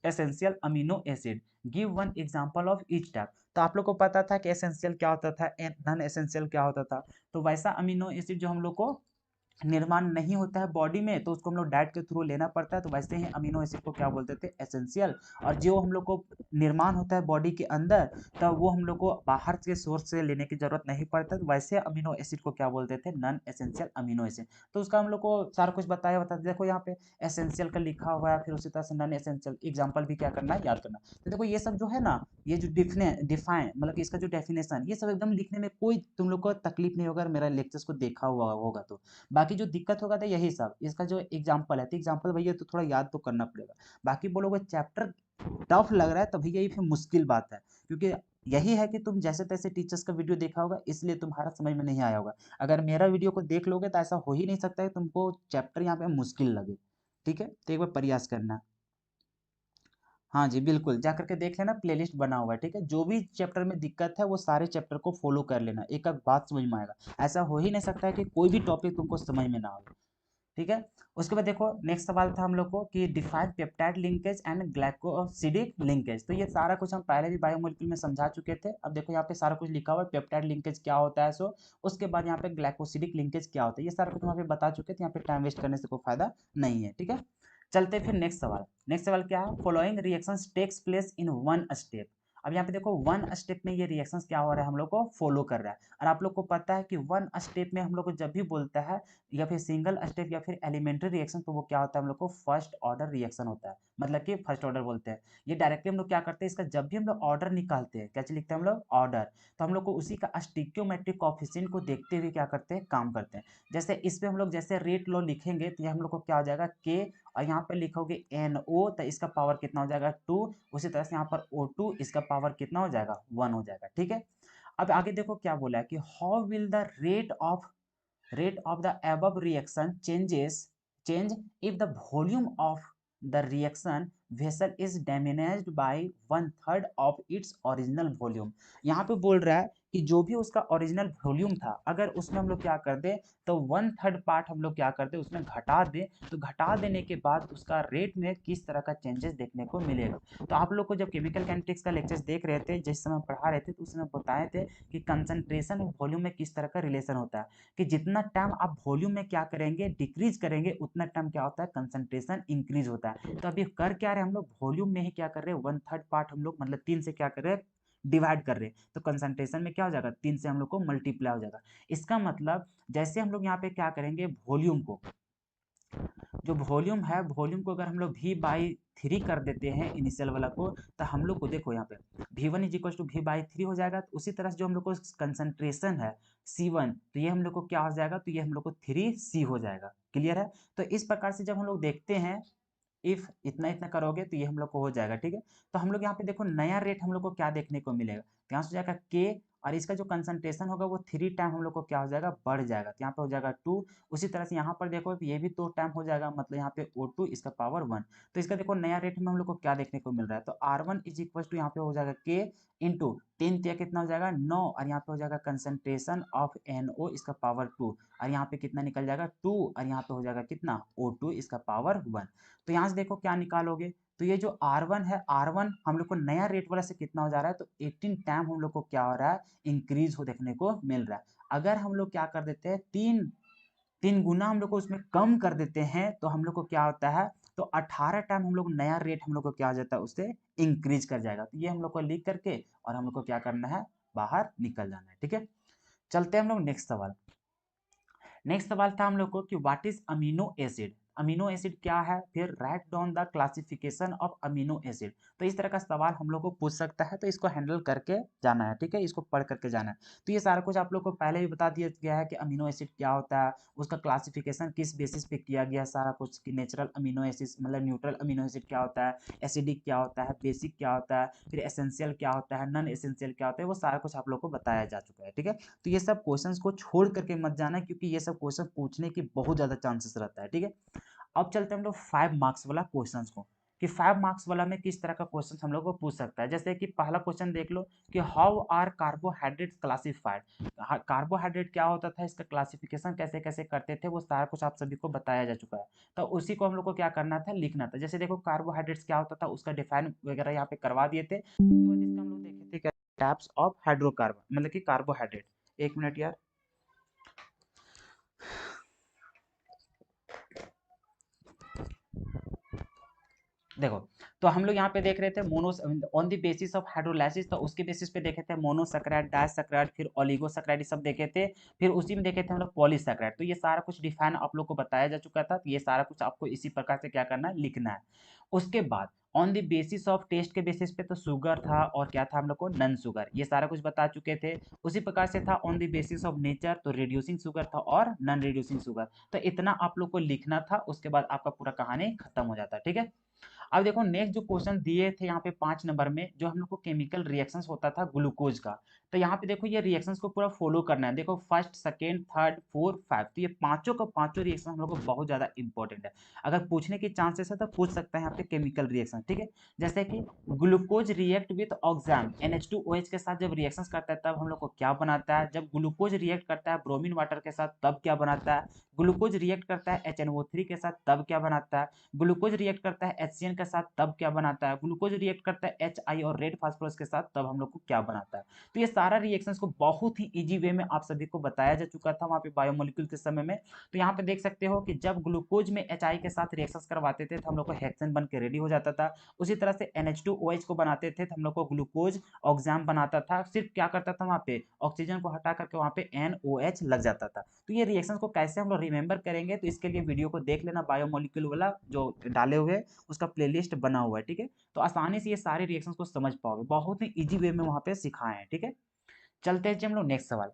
essential amino acid, give one example of each type. तो आप लोग को पता था कि एसेंशियल क्या होता था, नॉन एसेंशियल क्या होता था। तो वैसा अमीनो एसिड जो हम लोग को निर्माण नहीं होता है बॉडी में तो उसको हम लोग डाइट के थ्रू लेना पड़ता है, तो वैसे ही अमीनो एसिड को क्या बोलते थे, एसेंशियल। और जो हम लोग को निर्माण होता है बॉडी के अंदर, तब वो हम लोग को बाहर के सोर्स से लेने की जरूरत नहीं पड़ता, तो वैसे अमीनो एसिड को क्या बोलते थे, नॉन एसेंशियल अमीनो एसिड। तो उसका हम लोग को सारा कुछ बताया होता है। देखो यहाँ पे एसेंशियल का लिखा हुआ है, फिर उसी तरह से नॉन एसेंशियल एग्जाम्पल भी क्या करना है, याद करना। तो देखो ये सब जो है ना, ये जो डिफाइन मतलब कि इसका जो डेफिनेशन, ये सब एकदम लिखने में कोई तुम लोग को तकलीफ नहीं होगा, मेरा लेक्चर्स को देखा हुआ होगा तो। बाकी जो दिक्कत होगा तो यही सब, इसका जो एग्जाम्पल है, तो एग्जाम्पल भैया तो थोड़ा याद तो करना पड़ेगा। बाकी बोलोगे चैप्टर टफ लग रहा है तो भैया ये फिर मुश्किल बात है, क्योंकि यही है कि तुम जैसे तैसे टीचर्स का वीडियो देखा होगा, इसलिए तुम्हारा समझ में नहीं आया होगा। अगर मेरा वीडियो को देख लोगे तो ऐसा हो ही नहीं सकता है तुमको चैप्टर यहाँ पे मुश्किल लगे। ठीक है, तो एक बार प्रयास करना। हाँ जी बिल्कुल, जा करके देख लेना, प्लेलिस्ट बना हुआ है। ठीक है, जो भी चैप्टर में दिक्कत है वो सारे चैप्टर को फॉलो कर लेना, एक एक बात समझ में आएगा। ऐसा हो ही नहीं सकता है कि कोई भी टॉपिक तुमको समझ में ना आए। ठीक है, उसके बाद देखो नेक्स्ट सवाल था हम लोग को कि define peptide linkage and glycosidic linkage. तो ये सारा कुछ हम पहले भी बायोमोलिक्यूल में समझा चुके थे। अब देखो यहाँ पे सारा कुछ लिखा हुआ है, पेप्टाइड लिंकेज क्या होता है, सो उसके बाद यहाँ पे ग्लाइकोसिडिक लिंकेज क्या होता है, ये सारा कुछ हम यहाँ पे बता चुके थे। यहाँ पे टाइम वेस्ट करने से कोई फायदा नहीं है। ठीक है, चलते फिर नेक्स्ट सवाल। नेक्स्ट सवाल क्या है, following reactions takes place in one step. अब यहाँ पे देखो वन स्टेप में ये रिएक्शंस क्या हो रहा है, हम लोग को फॉलो कर रहा है। और आप लोग को पता है कि वन स्टेप में हम लोग को जब भी बोलता है या फिर सिंगल स्टेप या फिर एलिमेंट्री रिएक्शन, तो वो क्या होता है, हम लोग को फर्स्ट ऑर्डर रिएक्शन होता है, मतलब कि फर्स्ट ऑर्डर बोलते हैं। ये डायरेक्टली हम लोग क्या करते हैं, इसका जब भी हम लोग ऑर्डर निकालते हैं, क्या चीज लिखते हैं हम लोग, ऑर्डर, तो हम लोग को उसी का स्टिक्योमेट्रिक कोफिशिएंट को देखते हुए क्या करते हैं, काम करते हैं। जैसे इस पे हम लोग जैसे रेट लॉ लिखेंगे तो ये हम लोग को क्या हो जाएगा, के, और यहाँ पर लिखोगे NO तो इसका पावर कितना हो जाएगा, 2। उसी तरह से यहाँ पर O2, इसका पावर कितना हो जाएगा, 1 हो जाएगा। ठीक है, अब आगे देखो क्या बोला है कि how will the rate of the above reaction change if the volume of the reaction vessel is diminished by 1/3 of its original volume। यहाँ पे बोल रहा है कि जो भी उसका ओरिजिनल वॉल्यूम था, अगर उसमें हम लोग क्या कर दे, तो 1/3 पार्ट हम लोग क्या कर दे, उसमें घटा दे, तो घटा देने के बाद उसका रेट में किस तरह का चेंजेस देखने को मिलेगा। तो आप लोग को जब केमिकल काइनेटिक्स का लेक्चर्स देख रहे थे, जिस समय पढ़ा रहे थे, तो उसमें बताए थे कि कंसंट्रेशन और वॉल्यूम में किस तरह का रिलेशन होता है, कि जितना टाइम आप वॉल्यूम में क्या करेंगे, डिक्रीज करेंगे, उतना टाइम क्या होता है, कंसंट्रेशन इंक्रीज होता है। तो अभी कर क्या रहे हैं हम लोग, वॉल्यूम में ही क्या कर रहे हैं, 1/3 पार्ट हम लोग मतलब 3 से क्या कर रहे हैं, डिवाइड कर रहे हैं, तो कंसंट्रेशन में क्या हो जाएगा, 3 से हम लोग को मल्टीप्लाई हो जाएगा। इसका मतलब जैसे हम लोग यहाँ पे क्या करेंगे, वॉल्यूम को, जो वॉल्यूम है, वॉल्यूम को अगर हम लोग V/3 कर देते हैं इनिशियल वाला को, तो हम लोग को देखो यहाँ पे V1 is equal to V/3 हो जाएगा। तो उसी तरह से जो हम लोग को कंसंट्रेशन है C1, तो ये हम लोग को क्या हो जाएगा, तो ये हम लोग को 3C हो जाएगा। क्लियर है, तो इस प्रकार से जब हम लोग देखते हैं, इफ इतना इतना करोगे तो ये हम लोग को हो जाएगा। ठीक है, तो हम लोग यहाँ पे देखो नया रेट हम लोग को क्या देखने को मिलेगा, तो यहाँ से हो जाएगा के, और इसका जो कंसंट्रेशन होगा वो 3 टाइम हम लोग को क्या हो जाएगा, बढ़ जाएगा, तो यहाँ पे हो जाएगा 2। उसी तरह से यहाँ पर देखो ये भी 2 टाइम हो जाएगा, मतलब यहाँ पे O2 इसका पावर 1। तो इसका देखो नया रेट में हम लोग को क्या देखने को मिल रहा है, तो R1 इज इक्वल टू यहाँ पे हो जाएगा के इंटू 3 तिया कितना हो जाएगा 9, और यहाँ पे हो जाएगा कंसंट्रेशन ऑफ NO इसका पावर 2, और यहाँ पे कितना निकल जाएगा 2, और यहाँ पे हो जाएगा कितना O2 इसका पावर 1। तो यहाँ से देखो क्या निकालोगे, तो ये जो R1 है, R1 हम लोग को नया रेट वाला से कितना हो जा रहा है, तो 18 टाइम हम लोग को क्या हो रहा है, इंक्रीज हो देखने को मिल रहा है। अगर हम लोग क्या कर देते हैं, तीन तीन गुना हम लोग को उसमें कम कर देते हैं, तो हम लोग को क्या होता है, तो 18 टाइम हम लोग नया रेट हम लोग को क्या हो जाता है, उससे इंक्रीज कर जाएगा। तो ये हम लोग को लिख करके और हम लोग को क्या करना है, बाहर निकल जाना है। ठीक है, चलते हैं हम लोग नेक्स्ट सवाल। नेक्स्ट सवाल था हम लोग को कि what is amino acid, amino acid क्या है, फिर write down the classification of amino acid. तो इस तरह का सवाल हम लोग को पूछ सकता है, तो इसको हैंडल करके जाना है। ठीक है, इसको पढ़ करके जाना है। तो ये सारा कुछ आप लोग को पहले भी बता दिया गया है कि अमीनो एसिड क्या होता है, उसका क्लासिफिकेशन किस बेसिस पे किया गया है, सारा कुछ कि नेचुरल अमीनो एसिड मतलब न्यूट्रल अमीनो एसिड क्या होता है, एसिडिक क्या होता है, बेसिक क्या होता है, फिर एसेंशियल क्या होता है, नॉन एसेंशियल क्या होता है, वो सारा कुछ आप लोग को बताया जा चुका है। ठीक है, तो ये सब क्वेश्चंस को छोड़ करके मत जाना, क्योंकि ये सब क्वेश्चन पूछने की बहुत ज्यादा चांसेस रहता है। ठीक है, अब चलते हैं हम लोग 5 मार्क्स वाला क्वेश्चंस को, कि 5 मार्क्स वाला में किस तरह का क्वेश्चन हम लोग को पूछ सकता है। जैसे कि पहला क्वेश्चन देख लो कि how are carbohydrate classified, carbohydrate क्या होता था, इसका क्लासिफिकेशन कैसे कैसे करते थे, वो सारा कुछ आप सभी को बताया जा चुका है। तो उसी को हम लोग को क्या करना था, लिखना था। जैसे देखो कार्बोहाइड्रेट्स क्या होता था, उसका डिफाइन वगैरह यहाँ पे करवा दिए थे। उसके बाद इसका हम लोग देखे थे क्या, टाइप्स ऑफ हाइड्रोकार्बन मतलब कि कार्बोहाइड्रेट। एक मिनट यार, देखो, तो हम लोग यहाँ पे देख रहे थे mono on the basis of hydrolysis, तो उसके बेसिस पे देखे थे मोनोसैकेराइड, डायसैकेराइड, फिर ओलिगोसैकेराइड सब देखे थे, फिर उसी में देखे थे हम लोग पॉलीसैकेराइड। तो ये सारा कुछ डिफाइन आप लोग को बताया जा चुका था, तो ये सारा कुछ आपको इसी प्रकार से क्या करना है, लिखना है। उसके बाद on the basis of taste के बेसिस पे तो शुगर था और क्या था हम लोग को, नन शुगर, ये सारा कुछ बता चुके थे। उसी प्रकार से था on the basis of nature, तो रिड्यूसिंग शुगर था और नॉन रिड्यूसिंग शुगर। तो इतना आप लोग को लिखना था, उसके बाद आपका पूरा कहानी खत्म हो जाता है, ठीक है। अब देखो नेक्स्ट जो क्वेश्चन दिए थे यहाँ पे 5 नंबर में, जो हम लोग को केमिकल रिएक्शंस होता था ग्लूकोज का, तो यहाँ पे देखो ये रिएक्शंस को पूरा फॉलो करना है। देखो first, second, third, fourth, five, तो ये पांचों का पांचों रिएक्शन हम लोग को बहुत ज्यादा इंपॉर्टेंट है। अगर पूछने की चांसेस है तो पूछ सकता है यहाँ पे केमिकल रिएक्शन, ठीक है। जैसे कि ग्लूकोज रिएक्ट विथ ऑक्साम NH2OH के साथ जब रिएक्शंस करता है तब हम लोग को क्या बनाता है, जब ग्लूकोज रिएक्ट करता है ब्रोमीन वाटर के साथ तब क्या बनाता है, ग्लूकोज रिएक्ट करता है HNO3 के साथ तब क्या बनाता है, ग्लूकोज रिएक्ट करता है HCN के साथ तब क्या बनाता है, ग्लूकोज रिएक्ट करता है HI और रेड फास्फोरस के साथ तब हम लोग को क्या बनाता है। तो ये सारा रिएक्शंस को बहुत ही इजी वे में आप सभी को बताया जा चुका था वहां पे बायोमोलिक्यूल के समय में। तो यहाँ पे देख सकते हो कि जब ग्लूकोज में HI के साथ रिएक्शंस करवाते थे तो हम लोग को हेक्सेन बन के रेडी हो जाता था। उसी तरह से NH2OH को बनाते थे तो हम लोग को ग्लूकोज ऑक्साम बनाता था। सिर्फ क्या करता था वहाँ पे, ऑक्सीजन को हटा करके वहाँ पे NOH लग जाता था। तो ये रिएक्शंस को कैसे हम लोग रिमेंबर करेंगे, तो इसके लिए वीडियो को देख लेना, बायोमोलिक्यूल वाला जो डाले हुए उसका प्लेलिस्ट बना हुआ है, ठीक है। तो आसानी से ये सारे रिएक्शंस को समझ पाओगे, बहुत ही इजी वे में वहां पे सिखाए हैं, ठीक है। चलते हैं जी हम लोग नेक्स्ट सवाल।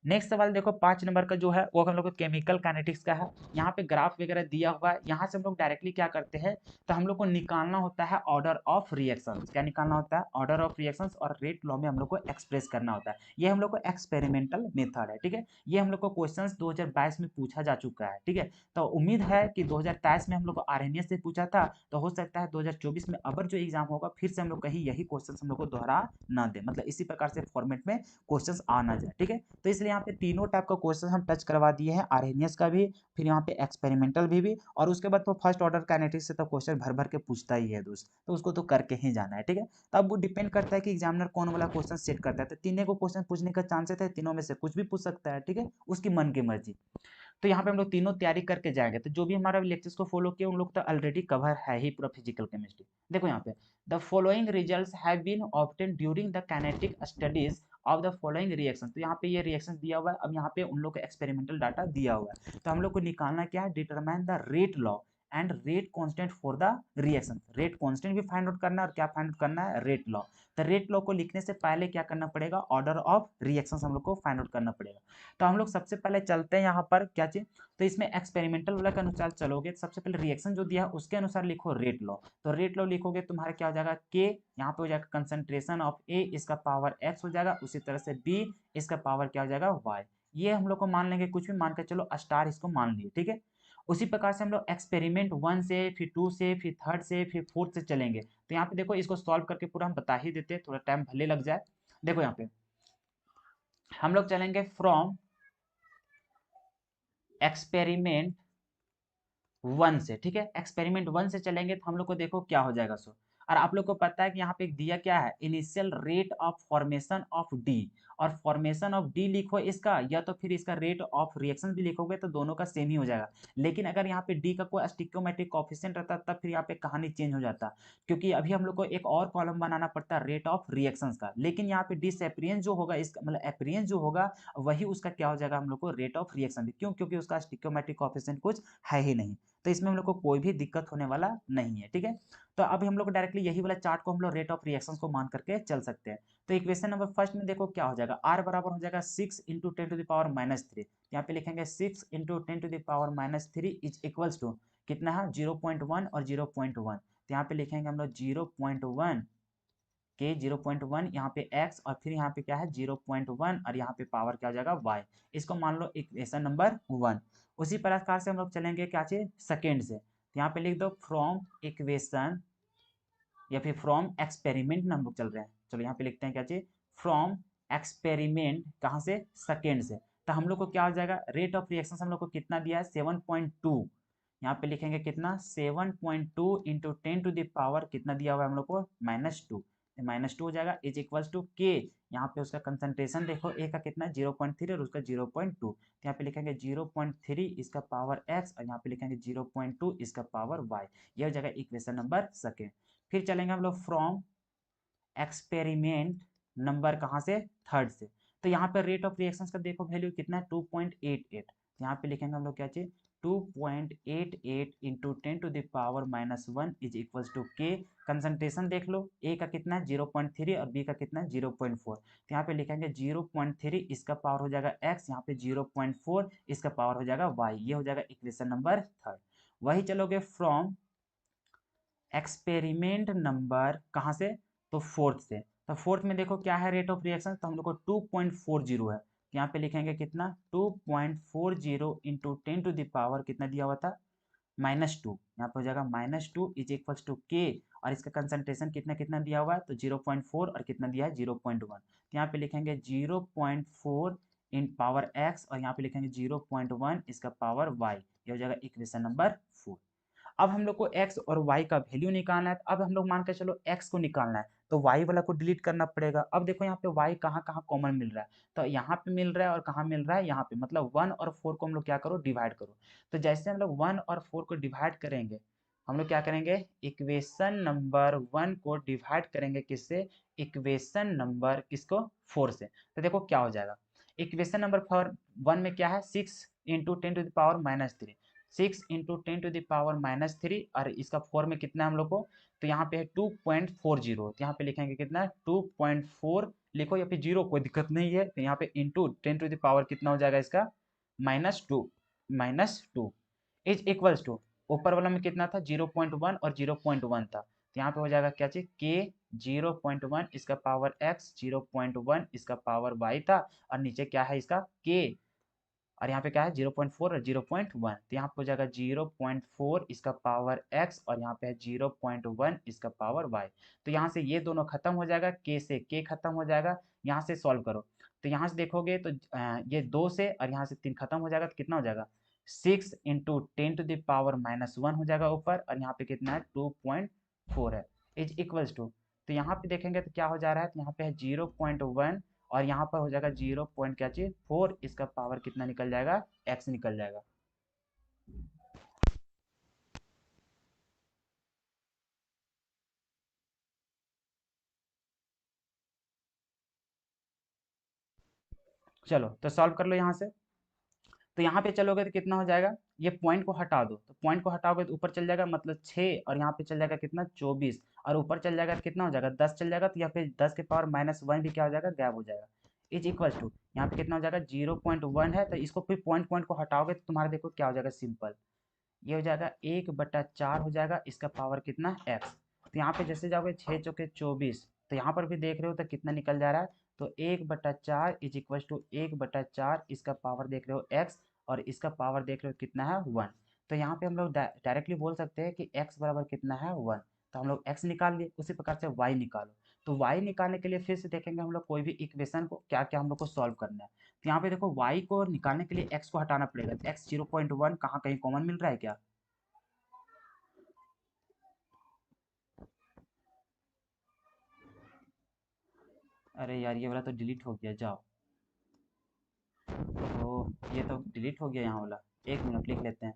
नेक्स्ट सवाल देखो 5 नंबर का जो है वो हम लोग को केमिकल काइनेटिक्स का है। यहाँ पे ग्राफ वगैरह दिया हुआ है, यहाँ से हम लोग डायरेक्टली क्या करते हैं, तो हम लोग को निकालना होता है ऑर्डर ऑफ रिएक्शंस। क्या निकालना होता है, ऑर्डर ऑफ रिएक्शंस, और रेट लॉ में हम लोग को एक्सप्रेस करना होता है। ये हम लोग को एक्सपेरिमेंटल मेथड है, ठीक है। ये हम लोग को क्वेश्चन 2022 में पूछा जा चुका है, ठीक है। तो उम्मीद है कि 2023 में हम लोग को RNS से पूछा था, तो हो सकता है 2024 में अबर जो एग्जाम होगा फिर से हम लोग कहीं यही क्वेश्चन हम लोग को दोहरा ना दे, मतलब इसी प्रकार से फॉर्मेट में क्वेश्चंस आ ना जाए, ठीक है। तो इसलिए यहाँ पे तीनों टाइप का क्वेश्चन हम टच करवा दिए हैं, RNS का भी, फिर यहाँ पे एक्सपेरिमेंटल भी, और उसके बाद तो फर्स्ट ऑर्डर काइनेटिक्स से तो क्वेश्चन भर भर के पूछता ही है दोस्त, तो उसको तो करके ही जाना है, ठीक है। तो अब वो डिपेंड करता है कि एग्जामिनर कौन वाला क्वेश्चन सेट करता है। तो तीनों को क्वेश्चन पूछने का चांसेस है, तीनों में से कुछ भी पूछ सकता है, ठीक है, उसकी मन की मर्जी। तो यहाँ पे हम लोग तीनों तैयारी करके जाएंगे, तो जो भी हमारा लेक्चर्स को फॉलो किया उन लोग तो ऑलरेडी कवर है ही पूरा फिजिकल केमिस्ट्री। देखो यहाँ पे the following results have been obtained during the kinetic studies of the following reaction. तो यहाँ पे ये रिएक्शन दिया हुआ है, अब यहाँ पे उन लोग का एक्सपेरिमेंटल डाटा दिया हुआ है, तो हम लोग को निकालना क्या है, determine the rate law and rate constant for the reaction. Rate constant भी फाइंड आउट करना है और क्या फाइंड आउट करना है, रेट लॉ। तो रेट लॉ को लिखने से पहले क्या करना पड़ेगा, ऑर्डर ऑफ रिएक्शंस हम लोग को फाइंड आउट करना पड़ेगा। तो हम लोग सबसे पहले चलते हैं यहाँ पर क्या चीज, तो इसमें एक्सपेरिमेंटल वाला के अनुसार चलोगे तो सबसे पहले रिएक्शन जो दिया है उसके अनुसार लिखो रेट लॉ। तो रेट लॉ लिखोगे तुम्हारा क्या हो जाएगा, के यहाँ पे हो जाएगा कंसंट्रेशन ऑफ ए, इसका पावर एक्स हो जाएगा, उसी तरह से बी, इसका पावर क्या हो जाएगा वाई। ये हम लोग को मान लेंगे, कुछ भी मान कर चलो, स्टार इसको मान लिए, ठीक है। उसी प्रकार से हम लोग एक्सपेरिमेंट 1 से, फिर 2 से, फिर थर्ड से, फिर फोर्थ से चलेंगे। तो यहाँ पे देखो इसको सॉल्व करके पूरा हम बता ही देते हैं, थोड़ा टाइम भले लग जाए। देखो यहाँ पे हम लोग चलेंगे फ्रॉम एक्सपेरिमेंट 1 से, ठीक है। एक्सपेरिमेंट 1 से चलेंगे तो हम लोग को देखो क्या हो जाएगा सो। और आप लोग को पता है कि यहाँ पे दिया क्या है, initial rate of formation of D, और फॉर्मेशन ऑफ डी लिखो इसका, या तो फिर इसका रेट ऑफ रिएक्शन भी लिखोगे तो दोनों का सेम ही हो जाएगा। लेकिन अगर यहाँ पे डी का कोई स्टिक्योमेट्रिक कोफिशिएंट रहता तब फिर यहाँ पे कहानी चेंज हो जाता, क्योंकि अभी हम लोग को एक और कॉलम बनाना पड़ता है रेट ऑफ रिएक्शंस का। लेकिन यहाँ पे डिसएपीरियंस जो होगा, इसका मतलब एपीरियंस जो होगा वही उसका क्या हो जाएगा हम लोग को रेट ऑफ रिएक्शन भी, क्यों, क्योंकि उसका स्टिक्योमेट्रिक कोफिशिएंट कुछ है ही नहीं। तो इसमें हम लोग को कोई भी दिक्कत होने वाला नहीं है, ठीक है। तो अभी हम लोग डायरेक्टली यही वाला चार्ट को हम लोग रेट ऑफ रिएक्शंस को मान करके चल सकते हैं। तो इक्वेशन नंबर फर्स्ट में देखो क्या हो जाएगा, आर बराबर हो जाएगा 6 × 10⁻³ यहाँ पे लिखेंगे 6 × 10⁻³ इज इक्वल्स टू कितना है, 0.1 और 0.1। तो यहाँ पे लिखेंगे हम लोग 0.1 के 0.1 यहाँ पे x, और फिर यहाँ पे क्या है 0.1, और यहाँ पे पावर क्या हो जाएगा y। इसको मान लो इक्वेशन नंबर 1। उसी प्रकार से हम लोग चलेंगे क्या चीज, सेकेंड से। तो यहाँ पे लिख दो फ्रॉम इक्वेशन, या फिर फ्रॉम एक्सपेरिमेंट में हम लोग चल रहे हैं, चलो यहाँ पे लिखते हैं क्या चीज, फ्रॉम एक्सपेरिमेंट, कहाँ से, सेकेंड से। तो हम लोग को क्या हो जाएगा, रेट ऑफ रिएक्शन हम लोग को कितना दिया है 7.2, यहाँ पे लिखेंगे कितना 7.2 × 10⁻, कितना दिया हुआ है हम लोग को -2। -2 हो जाएगा इज इक्वल्स टू के। यहाँ पे उसका कंसंट्रेशन देखो ए का कितना 0.3 और उसका 0.2, तो यहाँ पे लिखेंगे 0.3 इसका पावर x और यहाँ पे लिखेंगे 0.2 इसका पावर y। यह हो जाएगा इक्वेशन नंबर सेकेंड। फिर चलेंगे हम लोग फ्रॉम एक्सपेरिमेंट नंबर कहाँ से, थर्ड से। तो यहाँ पे रेट ऑफ रिएक्शंस का देखो वैल्यू कितना है 2.88, तो यहाँ पे लिखेंगे हम लोग क्या चाहिए 2.88 इंटू 10⁻⁻1 इज इक्वल्स टू के। कंसंट्रेशन देख लो ए का कितना है 0.3 और बी का कितना है 0.4, तो यहाँ पे लिखेंगे 0.3 इसका पावर हो जाएगा x, यहाँ पे 0.4 इसका पावर हो जाएगा y। ये हो जाएगा इक्वेशन नंबर थर्ड। वही चलोगे फ्रॉम एक्सपेरिमेंट नंबर कहाँ से, तो फोर्थ से। तो फोर्थ में देखो क्या है रेट ऑफ रिएक्शन, तो हम लोग को 2.40 है, तो यहाँ पे लिखेंगे कितना 2.40 इंटू 10⁻, कितना दिया हुआ था -2, यहाँ पे हो जाएगा -2 इज इक्वल्स टू के। और इसका कंसंट्रेशन कितना कितना दिया हुआ है, तो 0.4 और कितना दिया है 0.1, तो यहाँ पे लिखेंगे 0.4 इन पावर x और यहाँ पे लिखेंगे 0.1 इसका पावर y। ये हो जाएगा इक्वेशन नंबर 4। अब हम लोग को x और y का वैल्यू निकालना है, तो अब हम लोग मान के चलो x को निकालना है, तो y वाला को डिलीट करना पड़ेगा। अब देखो यहाँ पे y कहाँ कहाँ कॉमन मिल रहा है, तो यहाँ पे मिल रहा है और कहाँ मिल रहा है यहाँ पे, मतलब 1 और 4 को हम लोग क्या करो डिवाइड करो। तो जैसे हम लोग 1 और 4 को डिवाइड करेंगे, हम लोग क्या करेंगे इक्वेशन नंबर 1 को डिवाइड करेंगे किससे, इक्वेशन नंबर किसको 4 से। तो देखो क्या हो जाएगा, इक्वेशन नंबर 1 में क्या है 6 इंटू 10⁻⁻3, 6 इंटू 10⁻⁻3 और इसका 4 में कितना है हम लोग को, तो यहाँ पे है 2.40, तो यहाँ पे लिखेंगे कितना 2.4 लिखो या फिर 0 कोई दिक्कत नहीं है, तो यहाँ पे इंटू 10 कितना हो जाएगा इसका -2 इज इक्वल्स टू, ऊपर वाला में कितना था 0.1 और 0.1 था, तो यहाँ पे हो जाएगा क्या चीज के 0.1 इसका पावर x, 0.1 इसका पावर y था, और नीचे क्या है इसका के, और यहाँ पे क्या है 0.4 और 0.1, तो यहाँ पे हो जाएगा 0.4 इसका पावर x और यहाँ पे है 0.1 इसका पावर y। तो यहाँ से ये दोनों खत्म हो जाएगा, k से k खत्म हो जाएगा, यहाँ से सॉल्व करो, तो यहाँ से देखोगे तो ये 2 से और यहाँ से 3 खत्म हो जाएगा, तो कितना हो जाएगा 6 इंटू 10⁻⁻1 हो जाएगा ऊपर, और यहाँ पे कितना है 2.4 है इज इक्वल्स टू, तो यहाँ पे देखेंगे तो क्या हो जा रहा है, तो यहाँ पे है 0.1 और यहाँ पर हो जाएगा 0 पॉइंट क्या चाहिए 4 इसका पावर कितना निकल जाएगा x निकल जाएगा। चलो तो सॉल्व कर लो यहाँ से, तो यहाँ पे चलोगे तो कितना हो जाएगा, ये पॉइंट को हटा दो, तो पॉइंट को हटाओगे तो ऊपर चल जाएगा मतलब 6 और यहाँ पे चल जाएगा कितना 24 और ऊपर चल जाएगा तो कितना हो जाएगा 10 चल जाएगा, तो यहाँ पे 10 के पावर -1 भी क्या हो जाएगा गायब हो जाएगा इज इक्वल टू, यहाँ पे कितना हो जाएगा 0.1 है, तो इसको फिर पॉइंट पॉइंट को हटाओगे तो तुम्हारा देखो क्या हो जाएगा सिंपल, ये हो जाएगा 1/4 हो जाएगा इसका पावर कितना x। तो यहाँ पे जैसे जाओगे 6 चौके 24, तो यहाँ पर भी देख रहे हो तो कितना निकल जा रहा है, तो 1/4 इज इक्वल टू 1/4 इसका पावर देख रहे हो x और इसका पावर देख रहे हो कितना है 1। तो यहाँ पे हम लोग डायरेक्टली बोल सकते हैं कि x बराबर कितना है 1, तो हम लोग x निकाल लिए, उसी प्रकार से y निकालो। तो y निकालने के लिए फिर से देखेंगे हम लोग कोई भी इक्वेशन को क्या क्या हम लोग को सॉल्व करना है, तो यहाँ पे देखो y को निकालने के लिए x को हटाना पड़ेगा, तो x 0.1 कहाँ कहीं कॉमन मिल रहा है क्या, अरे यार ये वाला तो डिलीट हो गया जाओ, ओह ये तो डिलीट हो गया यहाँ वाला, एक मिनट लिख लेते हैं,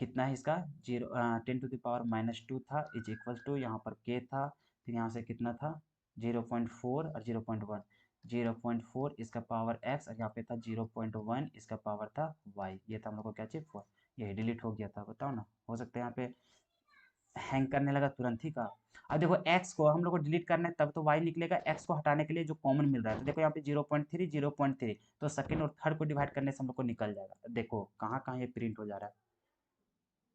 कितना है इसका 10⁻⁻2 था इज इक्वल टू, यहाँ पर के था, फिर यहाँ से कितना था 0.4 और 0.1, 0.4 इसका पावर x और यहाँ पे था 0.1 इसका पावर था y, ये था हम लोग को क्या चाहिए 4, ये डिलीट हो गया था, बताओ ना, हो सकता है यहाँ पे हैंग करने लगा तुरंत ही का। अब देखो x को हम लोग को डिलीट करना है तब तो y निकलेगा, x को हटाने के लिए जो कॉमन मिल रहा है, तो देखो यहाँ पे 0.3 0.3, तो सेकंड और थर्ड को डिवाइड करने से हम लोग को निकल जाएगा, देखो कहाँ कहाँ ये प्रिंट हो जा रहा है,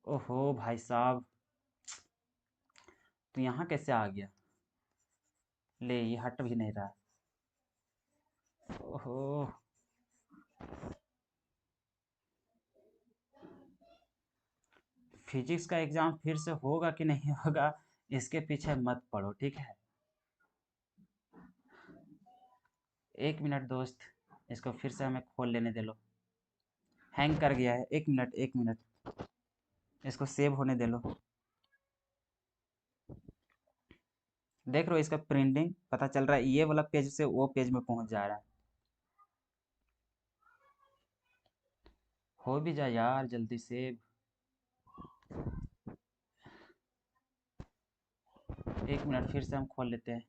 ओहो भाई साहब, तो यहाँ कैसे आ गया, ले ये हट भी नहीं रहा, ओहो फिजिक्स का एग्जाम फिर से होगा कि नहीं होगा, इसके पीछे मत पड़ो ठीक है, एक मिनट दोस्त, इसको फिर से हमें खोल लेने दे लो, हैंग कर गया है, एक मिनट एक मिनट, इसको सेव होने दे लो, देख रहे हो इसका प्रिंटिंग, पता चल रहा है ये वाला पेज से वो पेज में पहुंच जा रहा है। हो भी जा यार जल्दी से। एक मिनट फिर से हम खोल लेते हैं।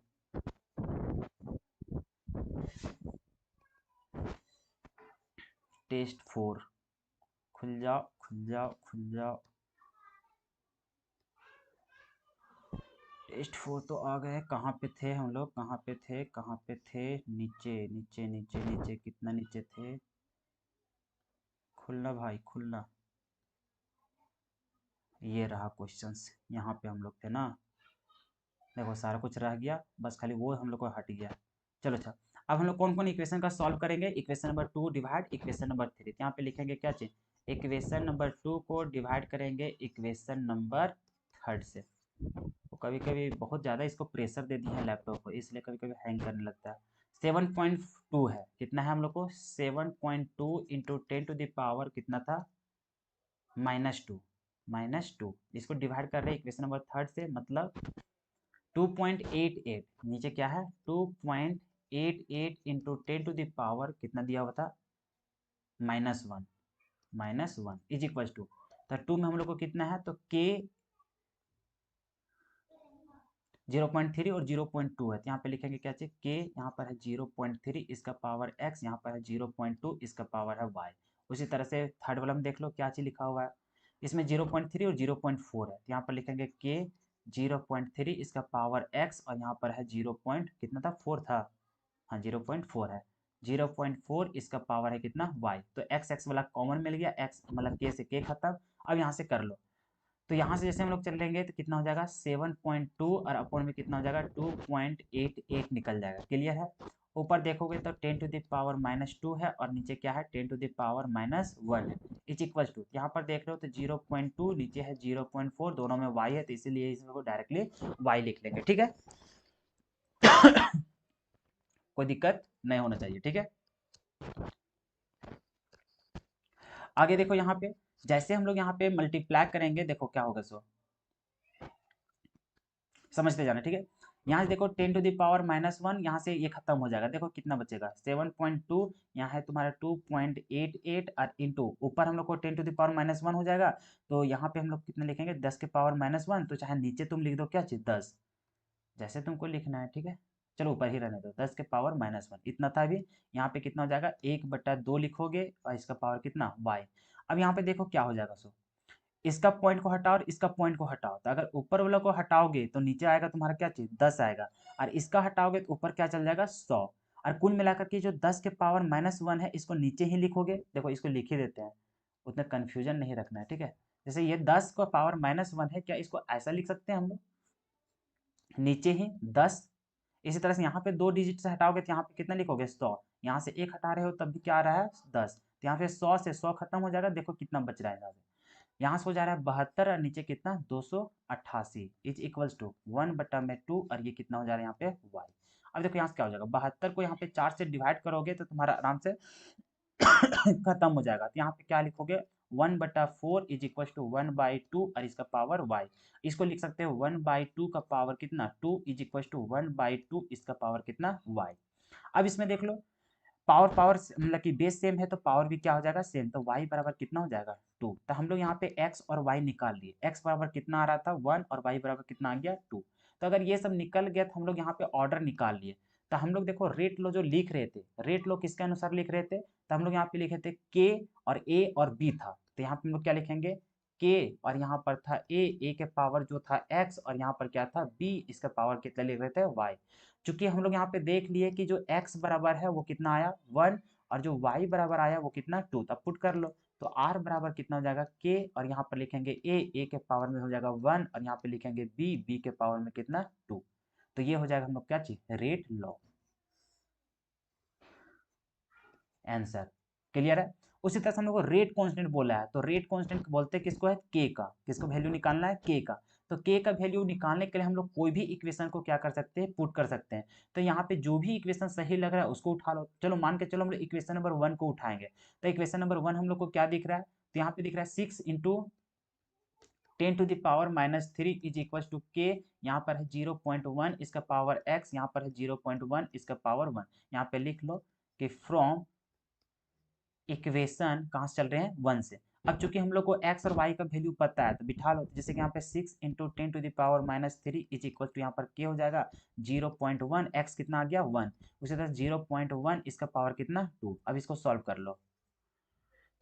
टेस्ट 4, खुल जाओ खुल जाओ खुल जाओ। टेस्ट 4 तो आ गए। कहाँ पे थे हम लोग, कहाँ पे थे, कहाँ पे थे? नीचे नीचे नीचे नीचे, कितना नीचे थे? खुलना भाई खुलना। ये रहा क्वेश्चंस, यहाँ पे हम लोग थे ना। देखो सारा कुछ रह गया, बस खाली वो हम लोग को हट गया। चलो अच्छा, अब हम लोग कौन कौन इक्वेशन का सॉल्व करेंगे? Equation number 2 divide equation number 3। यहाँ पे लिखेंगे क्या चीज? इक्वेशन नंबर 2 को डिवाइड करेंगे इक्वेशन नंबर 3 से। तो कभी कभी बहुत ज़्यादा इसको प्रेशर दे दिया है लैपटॉप को, इसलिए कभी कभी हैंग करने लगता है। 7.2 है, कितना है हम लोग को? 7.2 इंटू 10 टू द पावर कितना था? -2। -2 इसको डिवाइड कर रहे हैं इक्वेशन नंबर 3 से, मतलब 2.88। नीचे क्या है? 2.88 इंटू 10 टू द पावर कितना दिया हुआ था? -1। -1 इज इक्वल टू, तो 2 में हम लोग को कितना है? तो के 0.3 और 0.2 है, तो यहाँ पे लिखेंगे क्या चाहिए? के यहाँ पर है 0.3, इसका पावर x, यहाँ पर है 0.2, इसका पावर है y। उसी तरह से थर्ड वाला में देख लो क्या चीज लिखा हुआ है। इसमें 0.3 और 0.4 है, तो यहाँ पर लिखेंगे के 0.3, इसका पावर x, और यहाँ पर है 0 पॉइंट कितना था? 4 था। हाँ 0.4 है। 0.4 इसका पावर है कितना? y। तो x x वाला कॉमन मिल गया, x मतलब k से k खत्म। अब यहाँ से कर लो, तो यहाँ से जैसे हम लोग चलेंगे तो कितना हो जाएगा? 7.2 और अपॉन में कितना हो जाएगा? 2.88 निकल जाएगा। क्लियर है? ऊपर देखोगे तो 10 टू द पावर -2 है, और नीचे क्या है? 10 टू द पावर -1 है। इज इक्वल टू, यहाँ पर देख रहे हो तो 0.2 नीचे है 0.4, दोनों में y है, तो इसीलिए इसको डायरेक्टली y लिख लेंगे। ठीक है, कोई दिक्कत नहीं होना चाहिए। ठीक है, आगे देखो यहाँ पे जैसे हम लोग यहाँ पे मल्टीप्लाई करेंगे, देखो क्या होगा, सो समझते जाना। ठीक है, यहाँ से देखो 10 टू द पावर -1, यहाँ से ये खत्म हो जाएगा। देखो कितना बचेगा? 7.2, यहाँ है तुम्हारा 2.88, और इंटू ऊपर हम लोग को 10 टू द पावर -1 हो जाएगा। तो यहाँ पे हम लोग कितना लिखेंगे? 10 के पावर -1, तो चाहे नीचे तुम लिख दो क्या चीज? 10, जैसे तुमको लिखना है। ठीक है, चलो ऊपर ही रहने दो, 10 के पावर -1 इतना था। अभी यहाँ पे कितना हो जाएगा? 1/2 लिखोगे, और इसका पावर कितना? y। अब यहाँ पे देखो क्या हो जाएगा, सो इसका पॉइंट को हटाओ और इसका पॉइंट को हटाओ, तो अगर ऊपर वाला को हटाओगे तो नीचे आएगा तुम्हारा क्या चीज? 10 आएगा, और इसका हटाओगे तो ऊपर क्या चल जाएगा? 100। और कुल मिलाकर के जो 10 के पावर -1 है, इसको नीचे ही लिखोगे। देखो इसको लिख ही देते हैं, उतना कंफ्यूजन नहीं रखना है। ठीक है, जैसे ये 10 का पावर -1 है, क्या इसको ऐसा लिख सकते हैं हम लोग? नीचे ही 10। इसी तरह से यहाँ पे 2 डिजिट से हटाओगे तो यहाँ पे कितना लिखोगे? 100। यहाँ से 1 हटा रहे हो तब भी क्या आ रहा है? 10। तो यहाँ पे 100 से 100 खत्म हो जाएगा। देखो कितना बच रहा है यहाँ से, यहाँ से हो जा रहा है 72, और नीचे कितना? 288 इज इक्वल्स टू 1/2, और ये कितना हो जा रहा है यहाँ पे? y। अब देखो यहाँ से क्या हो जाएगा? 72 को यहाँ पे 4 से डिवाइड करोगे तो तुम्हारा आराम से खत्म हो जाएगा। तो यहाँ पे क्या लिखोगे? 1/4 इज इक्वल टू 1/2, और इसका पावर y। इसको लिख सकते हो 1/2 का पावर कितना? 2 इज इक्वल टू 1/2, इसका पावर कितना? y। अब इसमें देख लो, पावर पावर मतलब कि बेस सेम है तो पावर भी क्या हो जाएगा? सेम। तो y बराबर कितना हो जाएगा? 2। तो हम लोग यहाँ पे x और y निकाल लिए। x बराबर कितना आ रहा था? 1, और y बराबर कितना आ गया? 2। तो अगर ये सब निकल गया तो हम लोग यहाँ पे ऑर्डर निकाल लिए। तो हम लोग देखो रेट लो जो लिख रहे थे, रेट लो किसके अनुसार लिख रहे थे? तो हम लोग यहाँ पे लिखे थे k और a और b था। तो यहाँ पे हम लोग क्या लिखेंगे? k, और यहाँ पर था a के पावर जो था x, और यहाँ पर क्या था? b, इसका पावर कितना लिख रहे थे? y। चूंकि हम लोग यहाँ पे देख लिए कि जो x बराबर है वो कितना आया? 1, और जो y बराबर आया वो कितना? 2। तब पुट कर लो, तो r बराबर कितना हो जाएगा? k, और यहाँ पर लिखेंगे a के पावर में हो जाएगा 1, और यहाँ पे लिखेंगे b के पावर में कितना? 2। तो ये हो जाएगा हम लोग क्या चीज? Rate law answer. क्लियर है? उसी तरह से हम लोग को रेट कांस्टेंट बोला है, तो रेट कांस्टेंट बोलते हैं किसको? है के का। किसको वैल्यू निकालना है? के का। तो के का वैल्यू निकालने के लिए हम लोग कोई भी इक्वेशन को क्या कर सकते हैं? पुट कर सकते हैं। तो यहाँ पे जो भी इक्वेशन सही लग रहा है उसको उठा लो। चलो मान के चलो हम लोग इक्वेशन नंबर 1 को उठाएंगे, तो इक्वेशन नंबर 1 हम लोग को क्या दिख रहा है? तो यहाँ पे दिख रहा है 6 इंटू 10⁻³ इज इक्वल टू के, यहाँ पर है 0.1 इसका पावर x, यहाँ पर है 0.1 इसका पावर 1। यहाँ पे लिख लो कि फ्रॉम इक्वेशन कहाँ से चल रहे हैं 1 से। अब चूंकि हम लोग को x और y का वैल्यू पता है तो बिठा लो, जैसे कि यहाँ पे 6 × 10⁻³ इज इक्वल टू यहाँ पर क्या हो जाएगा 0.1, x कितना आ गया 1, उसी तरह 0.1 इसका पावर कितना 2। अब इसको सॉल्व कर लो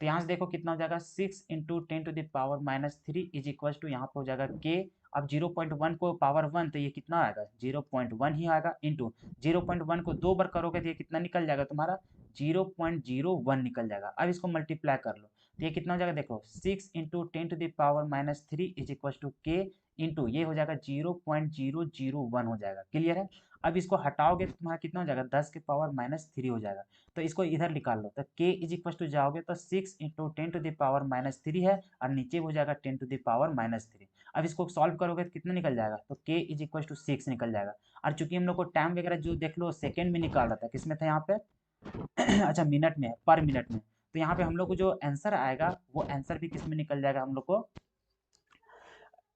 तो यहाँ से देखो कितना हो जाएगा 6 × 10⁻³ इज इक्वल टू यहाँ पे हो जाएगा के। अब 0.1 को पावर 1 तो ये कितना आएगा 0.1 ही आएगा, इंटू 0.1 को 2 बार करोगे तो ये कितना निकल जाएगा तुम्हारा 0.01 निकल जाएगा। अब इसको मल्टीप्लाई कर लो तो ये कितना हो जाएगा देखो 6 × 10⁻³ इज इक्वल टू के, इंटू ये हो जाएगा 0.001 हो जाएगा। क्लियर है। अब इसको हटाओगे तो तुम्हारा कितना हो जाएगा 10⁻³ हो जाएगा। तो इसको इधर निकाल लो तो k इज इक्वल टू जाओगे तो 6 × 10⁻³ है और नीचे हो जाएगा 10⁻³। अब इसको सॉल्व करोगे तो कितना निकल जाएगा तो k इज इक्वल टू 6 निकल जाएगा। और चूंकि हम लोग को टाइम वगैरह जो देख लो सेकेंड में निकाल रहा था, किसमें था यहाँ पे अच्छा मिनट में है, पर मिनट में। तो यहाँ पे हम लोग को जो आंसर आएगा वो आंसर भी किसमें निकल जाएगा हम लोग को,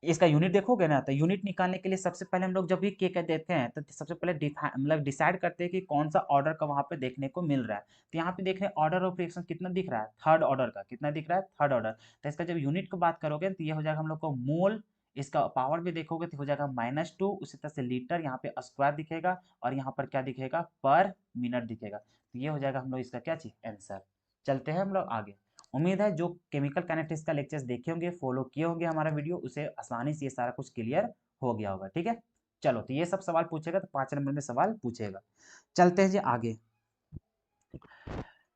इसका यूनिट देखोगे ना तो यूनिट निकालने के लिए सबसे पहले हम लोग जब भी के देते हैं तो सबसे पहले मतलब डिसाइड करते हैं कि कौन सा ऑर्डर का वहां पे देखने को मिल रहा है। तो यहाँ पे देख रहे हैं ऑर्डर ऑफ रिएक्शन कितना दिख रहा है थर्ड ऑर्डर का, कितना दिख रहा है थर्ड ऑर्डर। तो इसका जब यूनिट की बात करोगे तो ये हो जाएगा हम लोग को मोल, इसका पावर भी देखोगे तो हो जाएगा -2, उसी तरह से लीटर यहाँ पे स्क्वायर दिखेगा और यहाँ पर क्या दिखेगा पर मिनट दिखेगा। तो ये हो जाएगा हम लोग इसका क्या चीज आंसर। चलते हैं हम लोग आगे। उम्मीद है जो केमिकल काइनेटिक्स का लेक्चर्स देखे होंगे फॉलो किए होंगे हमारा वीडियो, उसे आसानी से ये सारा कुछ क्लियर हो गया होगा। ठीक है, चलो तो ये सब सवाल पूछेगा तो 5 नंबर में सवाल पूछेगा। चलते हैं जी आगे।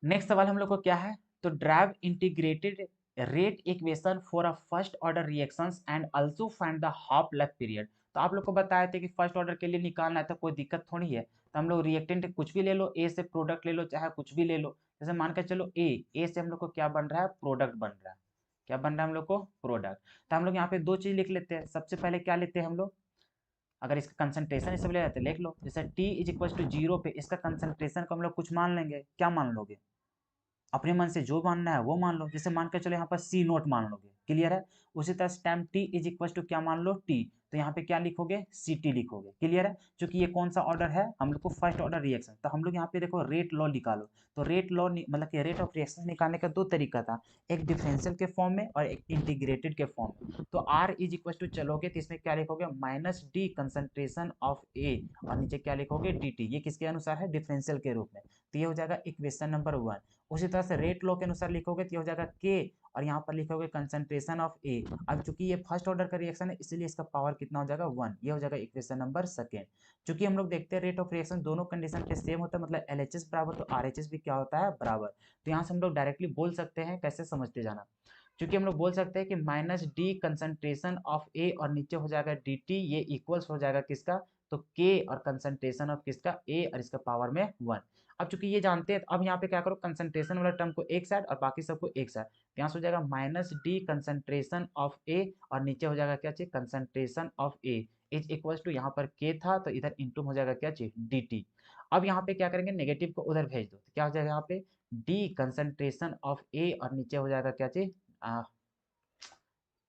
नेक्स्ट सवाल हम लोग को क्या है तो drive integrated rate equation for a first order reactions and also find the half life period. तो आप लोग को बताया था कि फर्स्ट ऑर्डर के लिए निकालना है तो कोई दिक्कत थोड़ी है। तो हम लोग रिएक्टेंट कुछ भी ले लो, ए से प्रोडक्ट ले लो चाहे कुछ भी ले लो। जैसे मान के चलो ए से हम लोग को क्या बन रहा है प्रोडक्ट बन रहा है, क्या बन रहा है हम लोग को प्रोडक्ट। तो हम लोग यहाँ पे दो चीज लिख लेते हैं। सबसे पहले क्या लेते हैं हम लोग, अगर इसका कंसंट्रेशन इस सब ले लेते हैं, लिख लो जैसे T इज इक्वल टू 0 पे इसका कंसंट्रेशन को हम लोग कुछ मान लेंगे। क्या मान लोगे, अपने मन से जो मानना है वो मान लो। जैसे मान के चलो यहाँ पर सी नोट मान लोगे। क्लियर है। उसी तरह time T is equal to क्या मान लो टी, तो यहाँ पे क्या लिखोगे सी टी लिखोगे। क्लियर है। क्योंकि ये कौन सा ऑर्डर है हम लोग को फर्स्ट ऑर्डर रिएक्शन, तो हम लोग यहाँ पे देखो रेट लॉ निकालो। तो रेट लॉ मतलब कि रेट ऑफ रिएक्शन निकालने का दो तरीका था, एक डिफरेंशियल के फॉर्म में और एक इंटीग्रेटेड के फॉर्म में। तो आर इज इक्वल टू चलोगे तो इसमें क्या लिखोगे -d कंसंट्रेशन ऑफ ए और नीचे क्या लिखोगे dt, ये किसके अनुसार है डिफरेंशियल के रूप में। तो ये हो जाएगा इक्वेशन नंबर 1। उसी तरह से रेट लॉ के अनुसार लिखोगे तो ये हो जाएगा के और यहाँ पर लिखोगे कंसंट्रेशन ऑफ ए। अब चूंकि ये फर्स्ट ऑर्डर का रिएक्शन है इसलिए इसका पावर कितना हो जाएगा 1, ये हो जाएगा इक्वेशन नंबर सेकेंड। चूंकि हम लोग देखते हैं रेट ऑफ रिएक्शन दोनों कंडीशन पे सेम होता है, मतलब LHS बराबर तो RHS भी क्या होता है बराबर। तो यहाँ से हम लोग डायरेक्टली बोल सकते हैं, कैसे समझते जाना। क्योंकि हम लोग बोल सकते हैं कि -d कंसंट्रेशन ऑफ ए और नीचे हो जाएगा dt, ये इक्वल्स हो जाएगा किसका तो k और कंसंट्रेशन ऑफ किसका a और इसका पावर में 1। अब चूंकि ये जानते हैं तो अब यहाँ पे क्या करो कंसंट्रेशन वाला टर्म को एक साइड और बाकी सबको एक साइड, यहाँ से हो जाएगा -d कंसंट्रेशन ऑफ ए और नीचे हो जाएगा क्या चीज concentration of A is equal to यहाँ पर k था तो इधर इंटू हो जाएगा क्या चीज dt। अब यहाँ पे क्या करेंगे नेगेटिव को उधर भेज दो तो क्या हो जाएगा यहाँ पे d कंसंट्रेशन ऑफ ए और नीचे हो जाएगा क्या चीज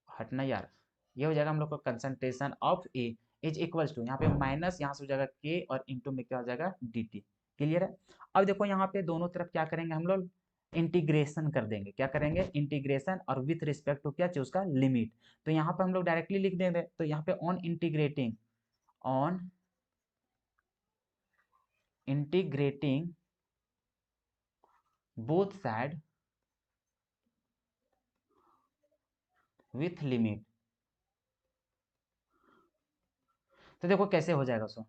हटना यार, ये हो जाएगा हम लोग का concentration of A is equals to यहाँ पे माइनस यहाँ से हो जाएगा के और इंटू में क्या हो जाएगा dt। क्लियर है। अब देखो यहाँ पे दोनों तरफ क्या करेंगे हम लोग इंटीग्रेशन कर देंगे। क्या करेंगे इंटीग्रेशन और विथ रिस्पेक्ट टू क्या चाहिए उसका लिमिट। तो यहाँ पे हम लोग डायरेक्टली लिख देंगे तो यहाँ पे on integrating both side with limit. तो देखो कैसे हो जाएगा सो,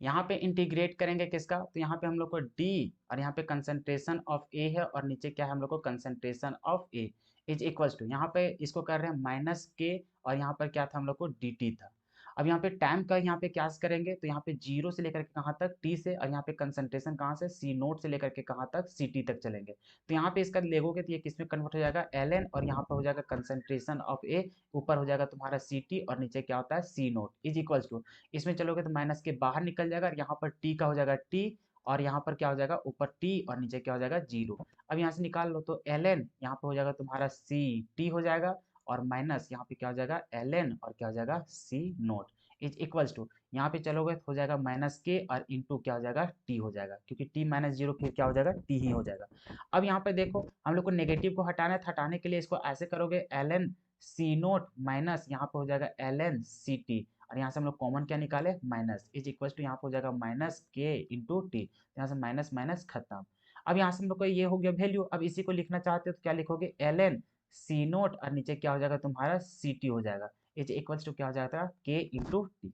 यहाँ पे इंटीग्रेट करेंगे किसका तो यहाँ पे हम लोग को D और यहाँ पे कंसंट्रेशन ऑफ ए है और नीचे क्या है हम लोग को concentration of A is equals to यहाँ पे इसको कर रहे हैं -k और यहाँ पर क्या था हम लोग को dt था। अब यहाँ पे टाइम का यहाँ पे क्या करेंगे तो यहाँ पे 0 से लेकर के कहाँ तक t से, और यहाँ पे कंसंट्रेशन कहाँ से C नोट से लेकर के कहाँ तक ct तक चलेंगे। तो यहाँ पे इसका लेगोगे तो ये किस में कन्वर्ट हो जाएगा ln और यहाँ पे हो जाएगा कंसंट्रेशन ऑफ ए, ऊपर हो जाएगा तुम्हारा ct और नीचे क्या होता है C naught is equals to, इसमें चलोगे तो माइनस के बाहर निकल जाएगा और यहाँ पर t का हो जाएगा t और यहाँ पर क्या हो जाएगा ऊपर t और नीचे क्या हो जाएगा 0। अब यहाँ से निकाल लो तो ln यहाँ पे हो जाएगा तुम्हारा Ct हो जाएगा, और माइनस यहाँ पे क्या हो जाएगा ln और क्या हो जाएगा C naught is equals to, यहाँ पे चलोगे तो हो जाएगा माइनस के और इंटू क्या हो जाएगा t हो जाएगा, क्योंकि t माइनस जीरो फिर क्या हो जाएगा t ही हो जाएगा। अब यहाँ पे देखो हम लोग को नेगेटिव को हटाना है, तो हटाने के लिए इसको ऐसे करोगे ln C नोट माइनस यहाँ पे हो जाएगा ln Ct, और यहाँ से हम लोग कॉमन क्या निकाले माइनस इज इक्वल टू यहाँ पे हो जाएगा माइनस के इंटू टी, यहाँ से माइनस माइनस खत्म। अब यहाँ से हम लोग को ये हो गया वैल्यू, अब इसी को लिखना चाहते हो तो क्या लिखोगे ln C नोट और नीचे क्या हो जाएगा तुम्हारा Ct हो जाएगा, इज इक्वल्स टू क्या हो जाता है के इंटू टी।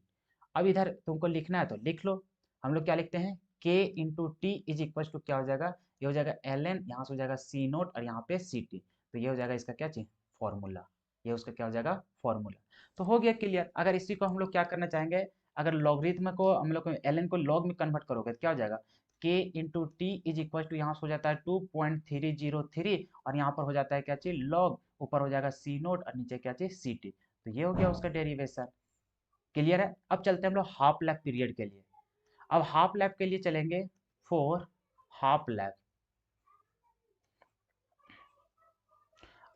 अब इधर तुमको लिखना है तो लिख लो, हम लोग क्या लिखते हैं K into T is equals to क्या हो जाएगा, ये हो जाएगा ln, यहाँ से हो जाएगा C नोट और यहाँ पे Ct, तो ये हो जाएगा इसका क्या चीज फॉर्मूला, ये उसका क्या हो जाएगा फॉर्मूला। तो हो गया क्लियर। अगर इसी को हम लोग क्या करना चाहेंगे, अगर लॉगरिथम को हम लोग ln को लॉग में कन्वर्ट करोगे तो क्या हो जाएगा k into T is equal to यहाँ से हो जाता है 2.303 और यहाँ पर हो जाता है क्या चीज लॉग, ऊपर हो जाएगा C नोट और नीचे क्या चीज Ct, तो ये हो गया उसका डेरिवेशन। क्लियर है। अब चलते हैं हम लोग हाफ लैप पीरियड के लिए। अब हाफ लैप के लिए चलेंगे फॉर हाफ लैप।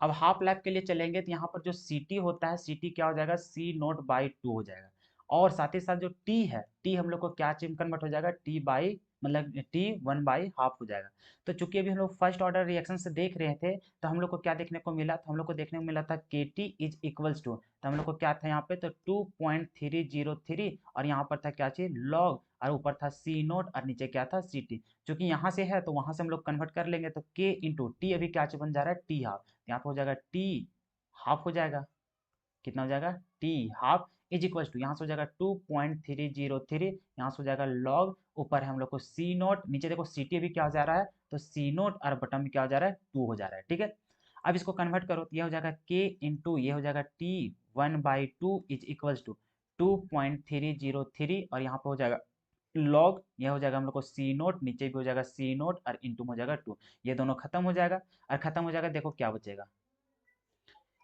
अब हाफ लैप के लिए चलेंगे तो यहाँ पर जो Ct होता है Ct क्या हो जाएगा C नोट बाई टू हो जाएगा, और साथ ही साथ जो T है T हम लोग को क्या चीज कन्वर्ट हो जाएगा T बाई मतलब T वन बाई हाफ हो जाएगा। तो चूंकि अभी हम लोग फर्स्ट ऑर्डर रिएक्शन से देख रहे थे तो हम लोग को क्या देखने को मिला, तो हम लोग को देखने को मिला था KT इज इक्वल्स टू, तो हम लोग को क्या था यहाँ पे तो 2.303 और यहाँ पर था क्या चीज लॉग, और ऊपर था C नोट और नीचे क्या था Ct। चूंकि यहाँ से है तो वहां से हम लोग कन्वर्ट कर लेंगे, तो K इंटू टी अभी क्या चीज बन जा रहा है T हाफ, यहाँ पे हो जाएगा टी हाफ हो जाएगा, कितना हो जाएगा T half is equal to यहाँ से हो जाएगा 2.303, यहाँ से हो जाएगा लॉग, ऊपर है हम लोग को सी नोट, नीचे देखो सी टी भी क्या हो जा रहा है तो सी नोट और बटन में क्या हो जा रहा है 2 हो जा रहा है। ठीक है, अब इसको कन्वर्ट करो तो ये हो जाएगा के इंटू ये हो जाएगा T one by two is equal to 2.303 और यहाँ पे हो जाएगा लॉग, ये हो जाएगा हम लोग को सी नोट, नीचे भी हो जाएगा सी नोट और इंटू हो जाएगा 2, ये दोनों खत्म हो जाएगा। और खत्म हो जाएगा, देखो क्या बचेगा,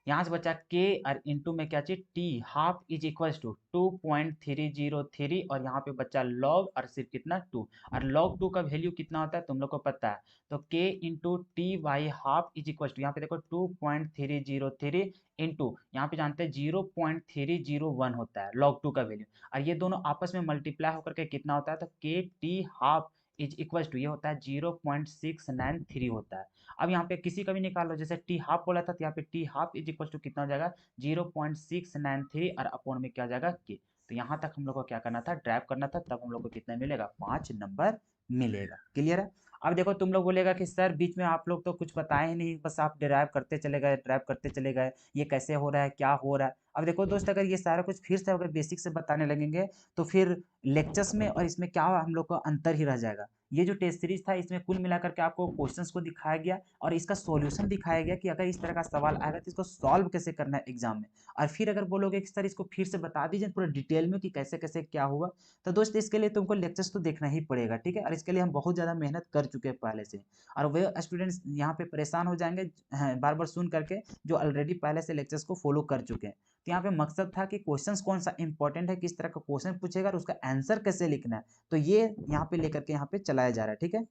यहाँ से बचा के और इंटू में क्या चाहिए T half is equal to 2.303 और यहाँ पे बचा लॉग और सिर्फ कितना 2, और लॉग 2 का वैल्यू कितना होता है तुम लोग को पता है, तो K into T by half is equal to यहाँ पे देखो 2.303 इंटू यहाँ पे जानते हैं 0.301 होता है लॉग 2 का वैल्यू, और ये दोनों आपस में मल्टीप्लाई होकर के कितना होता है तो K T half is equal to ये होता है 0.693 होता है। अब यहाँ पे किसी का भी निकाल लो, जैसे टी हाफ बोला था तो यहाँ पे T half is equal to कितना हो जाएगा 0.693 और अपॉन में क्या हो जाएगा के, तो यहाँ तक हम लोग को क्या करना था ड्राइव करना था, तब हम लोग को कितना मिलेगा 5 नंबर मिलेगा। क्लियर है। अब देखो तुम लोग बोलेगा कि सर बीच में आप लोग तो कुछ बताए ही नहीं, बस आप ड्राइव करते चले गए ड्राइव करते चले गए, ये कैसे हो रहा है क्या हो रहा है। अब देखो दोस्त अगर ये सारा कुछ फिर से अगर बेसिक से बताने लगेंगे तो फिर लेक्चर्स में और इसमें क्या हम लोग का अंतर ही रह जाएगा। ये जो टेस्ट सीरीज था इसमें कुल मिलाकर के आपको क्वेश्चंस को दिखाया गया और इसका सॉल्यूशन दिखाया गया कि अगर इस तरह का सवाल आएगा तो इसको सॉल्व कैसे करना है एग्जाम में, और फिर अगर बोलोगे कि सर इसको फिर से बता दीजिए पूरा डिटेल में कि कैसे कैसे क्या हुआ, तो दोस्त इसके लिए तुमको लेक्चर्स तो देखना ही पड़ेगा। ठीक है, और इसके लिए हम बहुत ज़्यादा मेहनत कर चुके हैं पहले से, और वे स्टूडेंट्स यहाँ पे परेशान हो जाएंगे बार बार सुन करके जो ऑलरेडी पहले से लेक्चर्स को फॉलो कर चुके हैं। तो यहाँ पे मकसद था कि क्वेश्चंस कौन सा इंपॉर्टेंट है, किस तरह का क्वेश्चन पूछेगा और उसका आंसर कैसे लिखना है, तो ये यहाँ पे लेकर के यहाँ पे चलाया जा रहा है। ठीक है,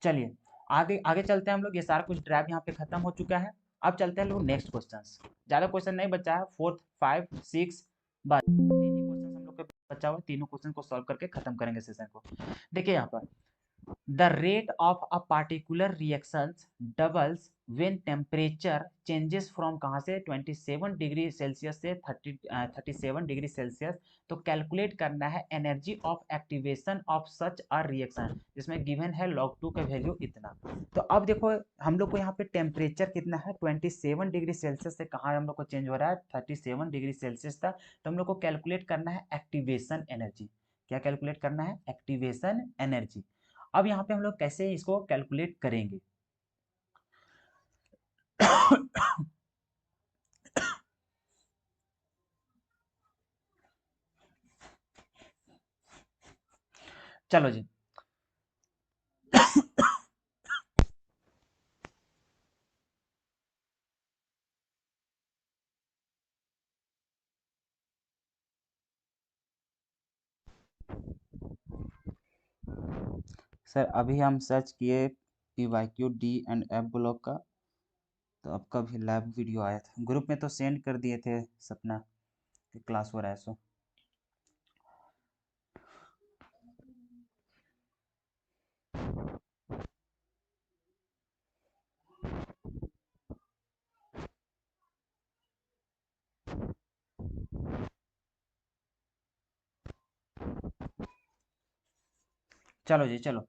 चलिए आगे आगे चलते हैं हम लोग, ये सारा कुछ ड्राइव यहाँ पे खत्म हो चुका है। अब चलते हैं लोग नेक्स्ट क्वेश्चन, ज्यादा क्वेश्चन नहीं बचा है, फोर्थ फाइव सिक्स बस तीन ही क्वेश्चन हम लोग के बचा हुआ है, तीनों क्वेश्चन को सॉल्व करके खत्म करेंगे सेशन को। देखिए यहाँ पर the rate of a particular reactions doubles when temperature changes from कहाँ से 27 डिग्री सेल्सियस से 37 डिग्री सेल्सियस, तो कैलकुलेट करना है energy of activation of such a reaction, जिसमें गिवन है log 2 का वैल्यू इतना। तो अब देखो हम लोग को यहाँ पे टेम्परेचर कितना है 27 डिग्री सेल्सियस से कहाँ हम लोग को चेंज हो रहा है 37 डिग्री सेल्सियस तक, तो हम लोग को कैलकुलेट करना है एक्टिवेशन एनर्जी। क्या कैलकुलेट करना है एक्टिवेशन एनर्जी। अब यहाँ पे हम लोग कैसे इसको कैलकुलेट करेंगे चलो जी सर अभी हम सर्च किए PYQ D and F block का, तो आपका भी लैब वीडियो आया था, ग्रुप में तो सेंड कर दिए थे सपना कि क्लास हो रहा है सो। चलो जी चलो।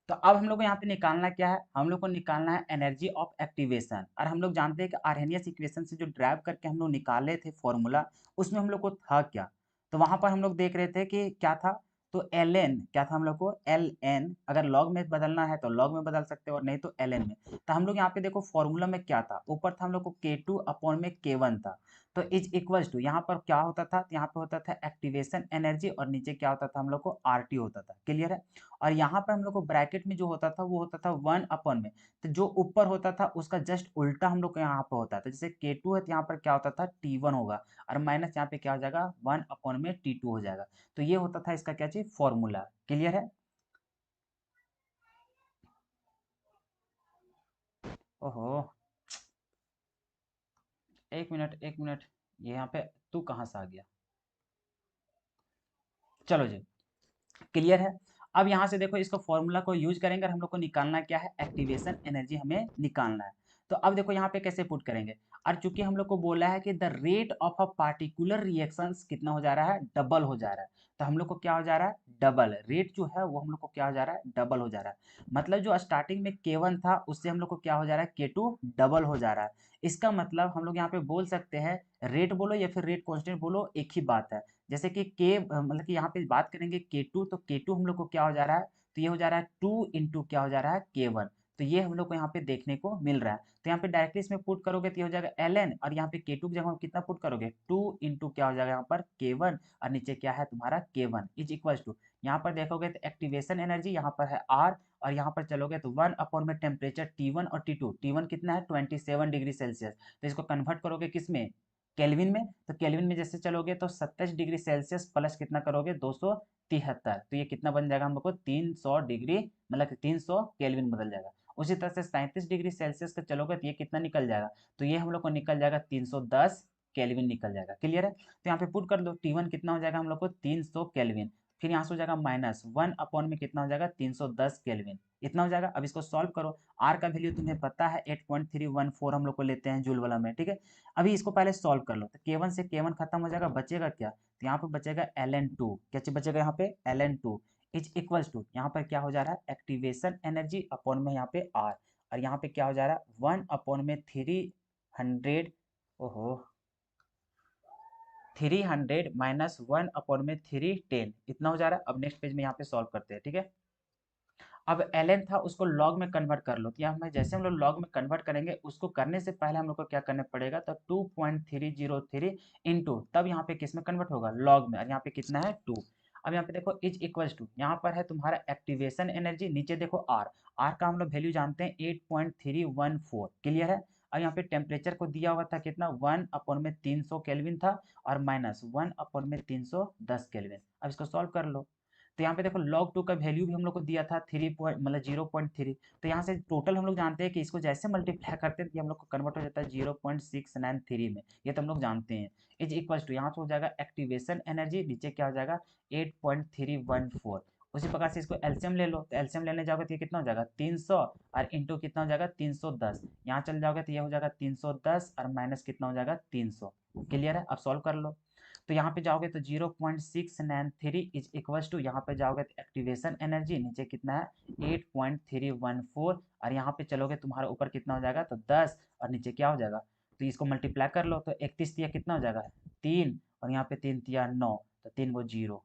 तो अब हम लोग को यहाँ पे निकालना क्या है, हम लोग को निकालना है एनर्जी ऑफ एक्टिवेशन। और हम लोग जानते हैं कि आर्हेनियस इक्वेशन से जो ड्राइव करके हम लोग निकाले थे फॉर्मूला, उसमें हम लोग को था क्या, तो वहां पर हम लोग देख रहे थे कि क्या था, तो एल एन क्या था, हम लोग को एल एन, अगर लॉग में बदलना है तो लॉग में बदल सकते हो और नहीं तो एल एन में। तो हम लोग यहाँ पे देखो फॉर्मूला में क्या था, ऊपर था हम लोग को K2 अपॉन में K1 था, तो इज इक्वल्स टू यहाँ पर क्या होता था, यहाँ पे होता था एक्टिवेशन एनर्जी और नीचे क्या होता था हम लोग को RT होता था। क्लियर है। और यहाँ पर हम लोग को ब्रैकेट में जो होता था वो होता था 1 अपॉन में, तो जो ऊपर होता था उसका जस्ट उल्टा हम लोग को यहाँ पर होता था, जैसे K2 है तो यहाँ पर क्या होता था T1 होगा, और माइनस यहाँ पे क्या हो जाएगा 1 अपॉन में T2 हो जाएगा। तो ये होता था इसका क्या चीज फॉर्मूला। क्लियर है। ओहो, एक मिनट एक मिनट, ये यहाँ पे तू कहाँ से आ गया। चलो जी, क्लियर है। अब यहाँ से देखो इसको फॉर्मूला को यूज करेंगे और हम लोग को निकालना क्या है, एक्टिवेशन एनर्जी हमें निकालना है। तो अब देखो यहाँ पे कैसे पुट करेंगे, और चूंकि हम लोग को बोला है कि the rate of a particular reaction कितना हो जा रहा है, डबल हो जा रहा है, तो हम लोग को क्या हो जा रहा है, डबल रेट जो है वो हम लोग को क्या हो जा रहा है, डबल हो जा रहा है। मतलब जो स्टार्टिंग में K1 था उससे हम लोग को क्या हो जा रहा है, K2 डबल हो जा रहा है। इसका मतलब हम लोग यहाँ पे बोल सकते हैं, रेट बोलो या फिर रेट कांस्टेंट बोलो एक ही बात है। जैसे कि के मतलब कि यहाँ पे बात करेंगे K2, तो K2 हम लोग को क्या हो जा रहा है, तो ये हो जा रहा है 2 इंटू क्या हो जा रहा है K1। तो ये हम लोग को यहाँ पे देखने को मिल रहा है। तो यहाँ पे डायरेक्टली इसमें पुट करोगे तो ये हो जाएगा ln, और यहाँ पे K2 की जगह कितना पुट करोगे, 2 इंटू क्या हो जाएगा यहाँ पर K1, और नीचे क्या है तुम्हारा K1 इज इक्वल टू, यहाँ पर देखोगे तो एक्टिवेशन एनर्जी यहाँ पर है R, और यहाँ पर चलोगे तो 1 अपॉन में टेम्परेचर T1 और T2, T1 कितना है 27 डिग्री सेल्सियस, तो इसको कन्वर्ट करोगे किसमें, केल्विन में। तो केल्विन में जैसे चलोगे तो 27 डिग्री सेल्सियस प्लस कितना करोगे 273, तो ये कितना बन जाएगा हम लोग को 300 डिग्री, मतलब 300 केल्विन बदल जाएगा। उसी तरह से 37 डिग्री सेल्सियस का चलोगे तो ये कितना निकल जाएगा, तो ये हम लोग को निकल जाएगा 310 केल्विन निकल जाएगा। क्लियर है। तो यहाँ पे पुट कर दो, T1 कितना हो जाएगा हम लोग को 300 केल्विन, फिर यहाँ से हो जाएगा माइनस 1 अपॉन में कितना हो जाएगा 310 केल्विन, इतना हो जाएगा। अब इसको सॉल्व करो, आर का वैल्यू तुम्हें पता है 8.314 हम लोग को लेते हैं जूल वाला में, ठीक है। अभी इसको पहले सॉल्व कर लो, तो K1 से K1 खत्म हो जाएगा, बचेगा क्या, तो यहाँ पे बचेगा ln2, क्या चीज बचेगा यहाँ पे ln2 इज इक्वल्स टू, यहाँ पर क्या हो जा रहा है एक्टिवेशन एनर्जी अपॉन में यहाँ पे R, और यहाँ पे क्या हो जा रहा है 1 अपॉन में 300, ओहो 300 माइनस 1 अपॉन में 310, इतना हो जा रहा है। अब नेक्स्ट पेज में यहाँ पे सॉल्व करते हैं, ठीक है। अब ln था उसको log में कन्वर्ट कर लो, तो यहाँ में जैसे हम लोग log में कन्वर्ट करेंगे उसको करने से पहले हम लोग को क्या करना पड़ेगा, तो 2.303 इंटू, तब यहाँ पे किस में कन्वर्ट होगा, log में, और यहाँ पे कितना है 2। अब यहाँ पे देखो इज इक्वल्स टू, यहाँ पर है तुम्हारा एक्टिवेशन एनर्जी, नीचे देखो R, R का हम लोग वैल्यू जानते हैं 8.314। क्लियर है। और यहाँ पे टेम्परेचर को दिया हुआ था कितना 1 अपॉन में 300 केल्विन था, और माइनस 1 अपॉन में 310 केल्विन। अब इसको सॉल्व कर लो, तो यहाँ पे देखो log 2 का वैल्यू भी हम लोग को दिया था 3 पॉइंट मतलब 0.3, तो यहाँ से टोटल हम लोग जानते हैं कि इसको जैसे मल्टीप्लाई करते हैं तो हम लोग को कन्वर्ट हो जाता है 0.693 में, ये तो हम लोग जानते हैं। इज इक्वल्स टू यहाँ से हो जाएगा एक्टिवेशन एनर्जी, नीचे क्या हो जाएगा 8.314। उसी प्रकार से इसको एलसीएम ले लो, तो एलसीएम लेने जाओगे तो ये कितना हो जाएगा 300, और इंटू कितना हो जाएगा 310, यहाँ चल जाओगे तो ये हो जाएगा 310 और माइनस कितना हो जाएगा 300। क्लियर है। अब सॉल्व कर लो, तो यहाँ पे जाओगे तो 0.693 इज इक्वल्स टू, यहाँ पे जाओगे तो एक्टिवेशन एनर्जी नीचे कितना है 8.314, और यहाँ पे चलोगे तुम्हारा ऊपर कितना हो जाएगा तो 10, और नीचे क्या हो जाएगा, तो इसको मल्टीप्लाई कर लो, तो 31 तिया कितना हो जाएगा 3, और यहाँ पे 3 तिया 9, तो 3 को 0,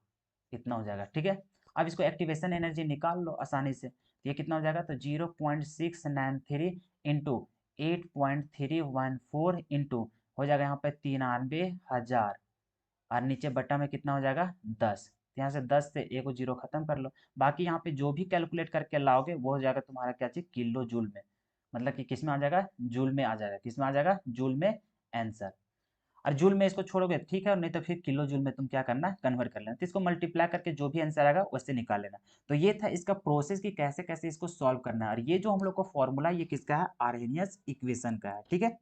इतना हो जाएगा। ठीक है। अब इसको एक्टिवेशन एनर्जी निकाल लो आसानी से, तो ये कितना हो जाएगा, तो 0.693 इंटू 8.314 इंटू हो जाएगा यहाँ पे 93,000, और नीचे बट्टा में कितना हो जाएगा 10, तो यहाँ से 10 से एक जीरो खत्म कर लो, बाकी यहाँ पे जो भी कैलकुलेट करके लाओगे वो हो जाएगा तुम्हारा क्या चीज किलो जूल में, मतलब कि किस में आ जाएगा, जूल में आ जाएगा, किस में आ जाएगा, जूल में आंसर। और जूल में इसको छोड़ोगे ठीक है, और नहीं तो फिर किलो जूल में तुम क्या करना, कन्वर्ट कर लेना। तो इसको मल्टीप्लाई करके जो भी आंसर आएगा वैसे निकाल लेना। तो ये था इसका प्रोसेस कि कैसे कैसे इसको सॉल्व करना है। और ये जो हम लोग को फॉर्मूला ये किसका है, आर्हेनियस इक्वेशन का है, ठीक है।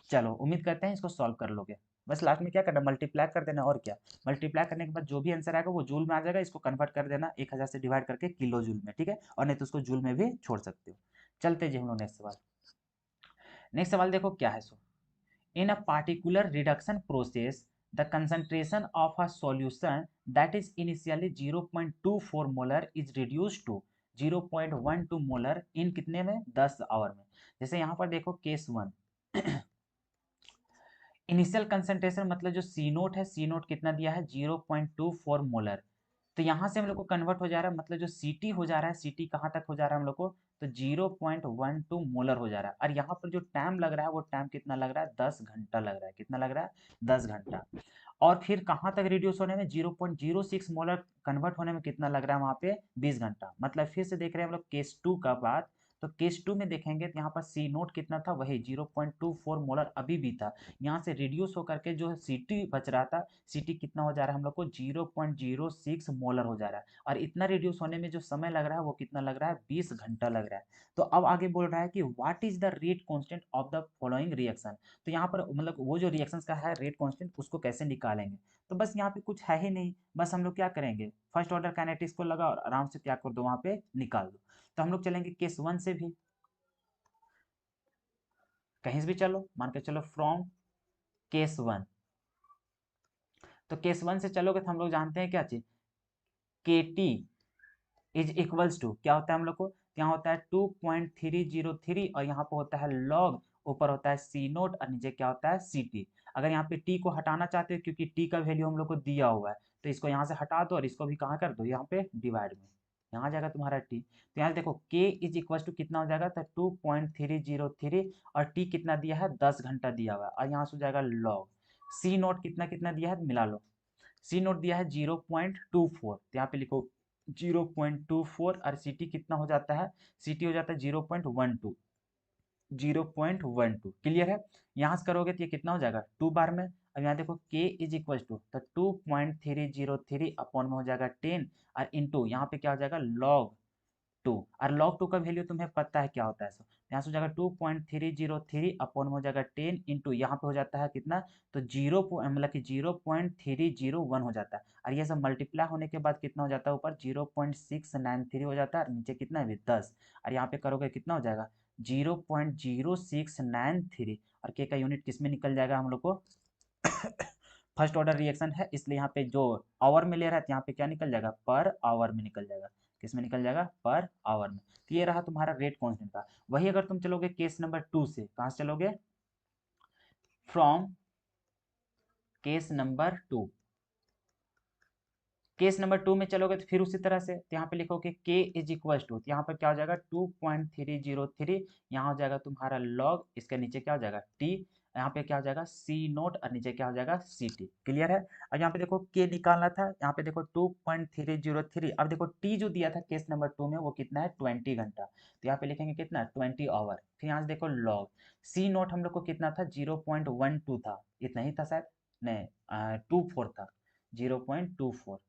चलो उम्मीद करते हैं इसको सॉल्व कर लोगे। बस लास्ट में क्या करना, मल्टीप्लाई कर देना, और क्या। मल्टीप्लाई करने के बाद जो भी आंसर आएगा वो जूल में आ जाएगा, इसको कन्वर्ट कर देना 1000 से डिवाइड करके किलो जूल में, ठीक है। और नहीं तो उसको जूल में भी छोड़ सकते हो। चलते जी हम लोग नेक्स्ट सवाल। नेक्स्ट सवाल देखो क्या है। सो in a particular reduction process the concentration of a solution that is initially 0.24 molar is reduced to 0.12 molar in कितने में, 10 आवर में। जैसे यहाँ पर देखो केस 1, इनिशियल कंसंट्रेशन मतलब जो सी नोट है, सी नोट कितना दिया है, 0.24 मोलर। तो यहाँ से हम लोग को कन्वर्ट हो जा रहा है, मतलब जो सी टी हो जा रहा है, सी टी कहाँ तक हो जा रहा है हम लोग को, तो 0.12 मोलर हो जा रहा है। और यहाँ पर जो टाइम लग रहा है वो टाइम कितना लग रहा है, 10 घंटा लग रहा है। कितना लग रहा है, 10 घंटा। और फिर कहाँ तक रिड्यूस होने में, 0.06 मोलर कन्वर्ट होने में कितना लग रहा है वहाँ पे, 20 घंटा। मतलब फिर से देख रहे हैं हम लोग केस 2 का बात। तो केस 2 में देखेंगे तो यहाँ पर सी नोट कितना था, वही 0.24 मोलर अभी भी था। यहाँ से रिड्यूस होकर के जो सी टी बच रहा था, सी टी कितना हो जा रहा है हम लोग को, 0.06 मोलर हो जा रहा है। और इतना रिड्यूस होने में जो समय लग रहा है वो कितना लग रहा है, 20 घंटा लग रहा है। तो अब आगे बोल रहा है कि what is the rate constant of the following reaction. तो यहाँ पर मतलब वो जो रिएक्शन का है रेट कांस्टेंट, उसको कैसे निकालेंगे। तो बस यहाँ पे कुछ है ही नहीं, बस हम लोग क्या करेंगे, फर्स्ट ऑर्डर काइनेटिक्स को लगा और आराम से क्या कर दो, वहां पे निकाल दो। तो हम लोग चलेंगे केस 1 से भी, कहीं से भी चलो, मान के चलो फ्रॉम केस 1। तो केस 1 से चलोगे तो हम लोग जानते हैं क्या चीज, के टी इज इक्वल्स टू क्या होता है हम लोग को, यहाँ होता है 2.303 और यहाँ पे होता है लॉग, ऊपर होता है सी नोट और नीचे क्या होता है, सी टी। अगर यहाँ पे टी को हटाना चाहते हो क्योंकि टी का वैल्यू हम लोग को दिया हुआ है, तो इसको यहाँ से हटा दो और इसको भी कहाँ कर दो, यहाँ पे डिवाइड में, यहाँ जाएगा तुम्हारा टी। तो यहाँ देखो के इज इक्वल टू कितना हो जाएगा, तो 2.303 और टी कितना दिया है, 10 घंटा दिया हुआ है। और यहाँ से हो जाएगा लॉग सी नोट कितना कितना दिया है, मिला लो। सी नोट दिया है 0.24, तो यहाँ पे लिखो 0.24 और सी टी कितना हो जाता है, सी टी हो जाता है 0.12, 0.12 क्लियर है। यहाँ से करोगे तो ये कितना हो जाएगा 2 बार में। अब यहाँ देखो k इज इक्वल टू, तो 2.303 अपॉन में हो जाएगा 10 और इंटू यहाँ पे क्या हो जाएगा log 2। और log 2 का वैल्यू तुम्हें पता है क्या होता है, सो यहाँ से हो जाएगा 2.303 अपॉन में हो जाएगा 10 इंटू यहाँ पे हो जाता है कितना, तो जीरो मतलब कि 0.301 हो जाता है। और ये सब मल्टीप्लाई होने के बाद कितना हो जाता है, ऊपर 0.693 हो जाता है और नीचे कितना है 10। और यहाँ पे करोगे कितना हो जाएगा 0.0693। और के का यूनिट किस में निकल जाएगा हम लोग को, फर्स्ट ऑर्डर रिएक्शन है इसलिए यहाँ पे जो आवर में ले रहा है, यहाँ पे क्या निकल जाएगा, पर आवर में निकल जाएगा। किस में निकल जाएगा, पर आवर में। तो ये रहा तुम्हारा रेट कांस्टेंट का। वही अगर तुम चलोगे केस नंबर 2 से, कहाँ से चलोगे, from case number 2। Case number 2 में चलोगे तो फिर उसी तरह से, तो यहाँ पे लिखोगे के इज इक्वल टू, तो यहाँ पर क्या हो जाएगा 2.303, यहाँ हो जाएगा तुम्हारा लॉग, इसके नीचे क्या हो जाएगा टी, यहाँ पे क्या हो जाएगा सी नोट और नीचे क्या हो जाएगा सी टी। क्लियर है। और यहाँ पे देखो के निकालना था, यहाँ पे देखो 2.303। अब देखो टी जो दिया था केस नंबर 2 में वो कितना है, 20 घंटा। तो यहाँ पे लिखेंगे कितना, 20 आवर। फिर यहाँ से देखो लॉग सी नोट हम लोग को कितना था, 0.12 था, इतना ही था शायद, नहीं 24 था, 0.24,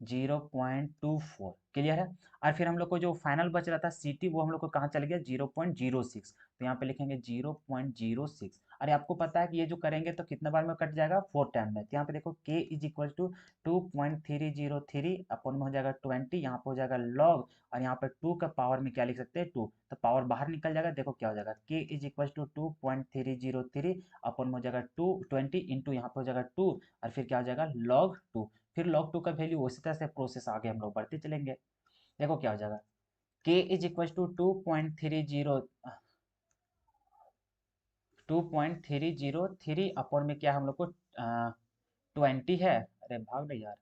0.24 क्लियर है। और फिर हम लोग को जो फाइनल बच रहा था सीटी, वो हम लोग को कहाँ चल गया, 0.06। तो यहाँ पे लिखेंगे 0.06। अरे आपको पता है कि ये जो करेंगे तो कितने बार में कट जाएगा, 4 टाइम में। तो यहाँ पे देखो के इज इक्वल टू 2.303 अपन में हो जाएगा 20, यहाँ पे हो जाएगा लॉग, और यहाँ पे 2 का पावर में क्या लिख सकते हैं 2, तो पावर बाहर निकल जाएगा। देखो क्या हो जाएगा, के इज इक्वल टू 2.303 अपन में हो जाएगा 20 इंटू यहाँ पे हो जाएगा 2 और फिर क्या हो जाएगा log 2। फिर log 2 का वैल्यू उसी तरह से प्रोसेस आगे हम लोग बढ़ते चलेंगे। देखो क्या हो जाएगा, k is equal to 2.303 upon में क्या हम लोग को 20 है, अरे भाग नहीं यार,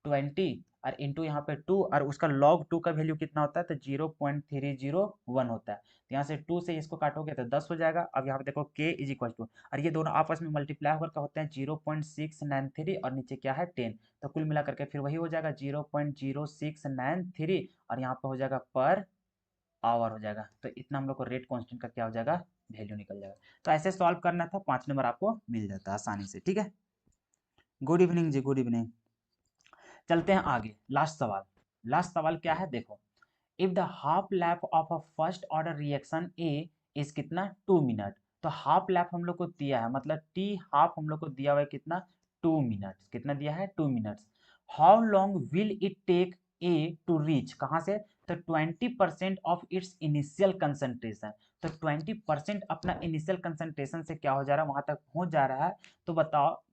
20 और इंटू यहाँ पे 2 और उसका log 2 का वैल्यू कितना होता है, तो 0.301 होता है। तो यहाँ से 2 से इसको काटोगे तो 10 हो जाएगा। अब यहाँ पे देखो k इज इक्वल टू, और ये दोनों आपस में मल्टीप्लाई होकर होते हैं 0.693 और नीचे क्या है 10। तो कुल मिलाकर के फिर वही हो जाएगा 0.0693 और यहाँ पे हो जाएगा पर आवर हो जाएगा। तो इतना हम लोग को रेट कांस्टेंट का क्या हो जाएगा, वैल्यू निकल जाएगा। तो ऐसे सॉल्व करना था, 5 नंबर आपको मिल जाता है आसानी से, ठीक है। गुड इवनिंग जी, गुड इवनिंग। चलते हैं आगे, लास्ट सवाल। लास्ट सवाल क्या है देखो, if the half lap of a first order reaction A is कितना 2 मिनट। तो हाफ लैप हम लोग को दिया है, मतलब टी हाफ हम लोग को दिया हुआ है कितना 2 मिनट्स, कितना दिया है 2 minutes. How long will it take A to reach, कहाँ से, तो 20% ऑफ इट्स इनिशियल कंसंट्रेशन। तो 20% अपना इनिशियल कंसंट्रेशन से क्या हो जा रहा है, वहां तक पहुंच जा रहा है। तो बताओ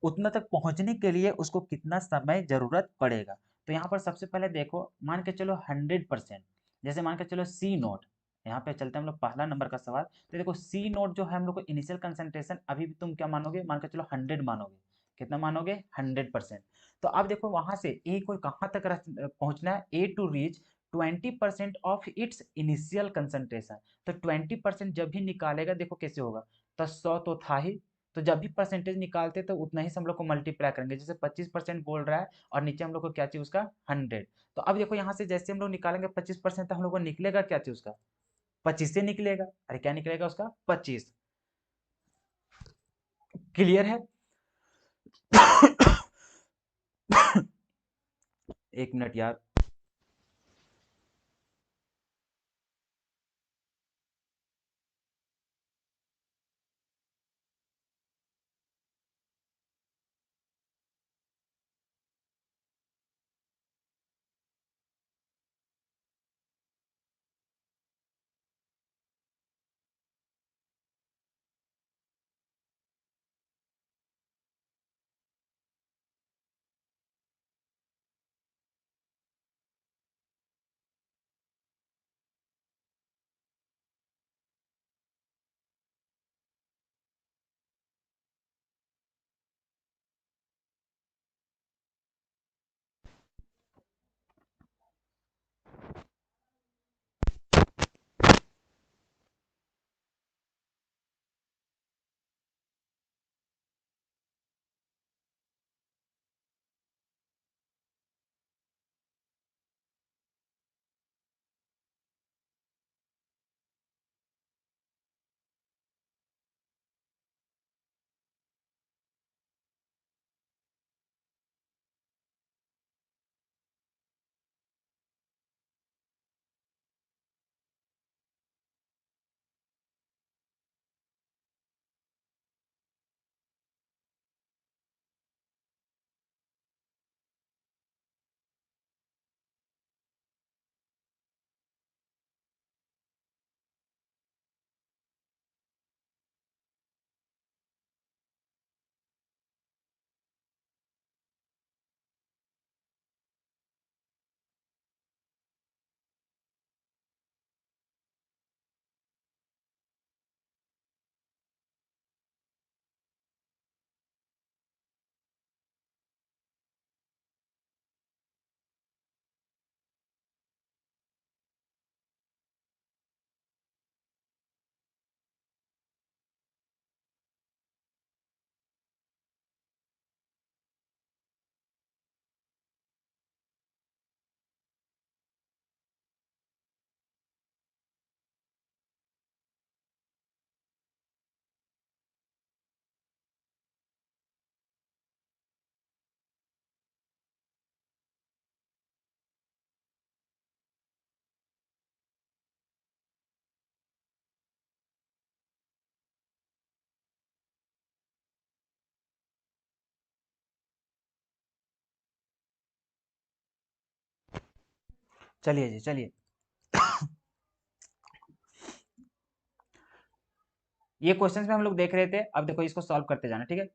उतना तक पहुंचने के लिए उसको कितना समय जरूरत पड़ेगा। तो यहाँ पर सबसे पहले देखो, मान के चलो 100%, जैसे मान के चलो सी नोट, यहाँ पे चलते हैं हम लोग पहला नंबर का सवाल। तो देखो सी नोट जो है हम लोग को इनिशियल कंसंट्रेशन अभी भी तुम क्या मानोगे, मान के चलो 100 मानोगे, कितना मानोगे 100%। तो अब देखो वहां से ए को कहाँ तक पहुंचना है, A to reach 20% of its initial concentration. तो 20% जब भी निकालेगा देखो कैसे होगा, तो 100 तो था ही, तो जब भी परसेंटेज निकालते तो उतना ही से हम लोग को मल्टीप्लाई करेंगे, जैसे 25% बोल रहा है और नीचे हम लोग को क्या चाहिए उसका 100। तो अब देखो यहाँ से जैसे हम लोग निकालेंगे 25%, तो हम लोग को निकलेगा क्या चाहिए उसका 25 से निकलेगा, अरे क्या निकलेगा उसका 25। क्लियर है। एक मिनट यार। चलिए जी चलिए। ये क्वेश्चंस में हम लोग देख रहे थे, अब देखो इसको सॉल्व करते जाना, ठीक है।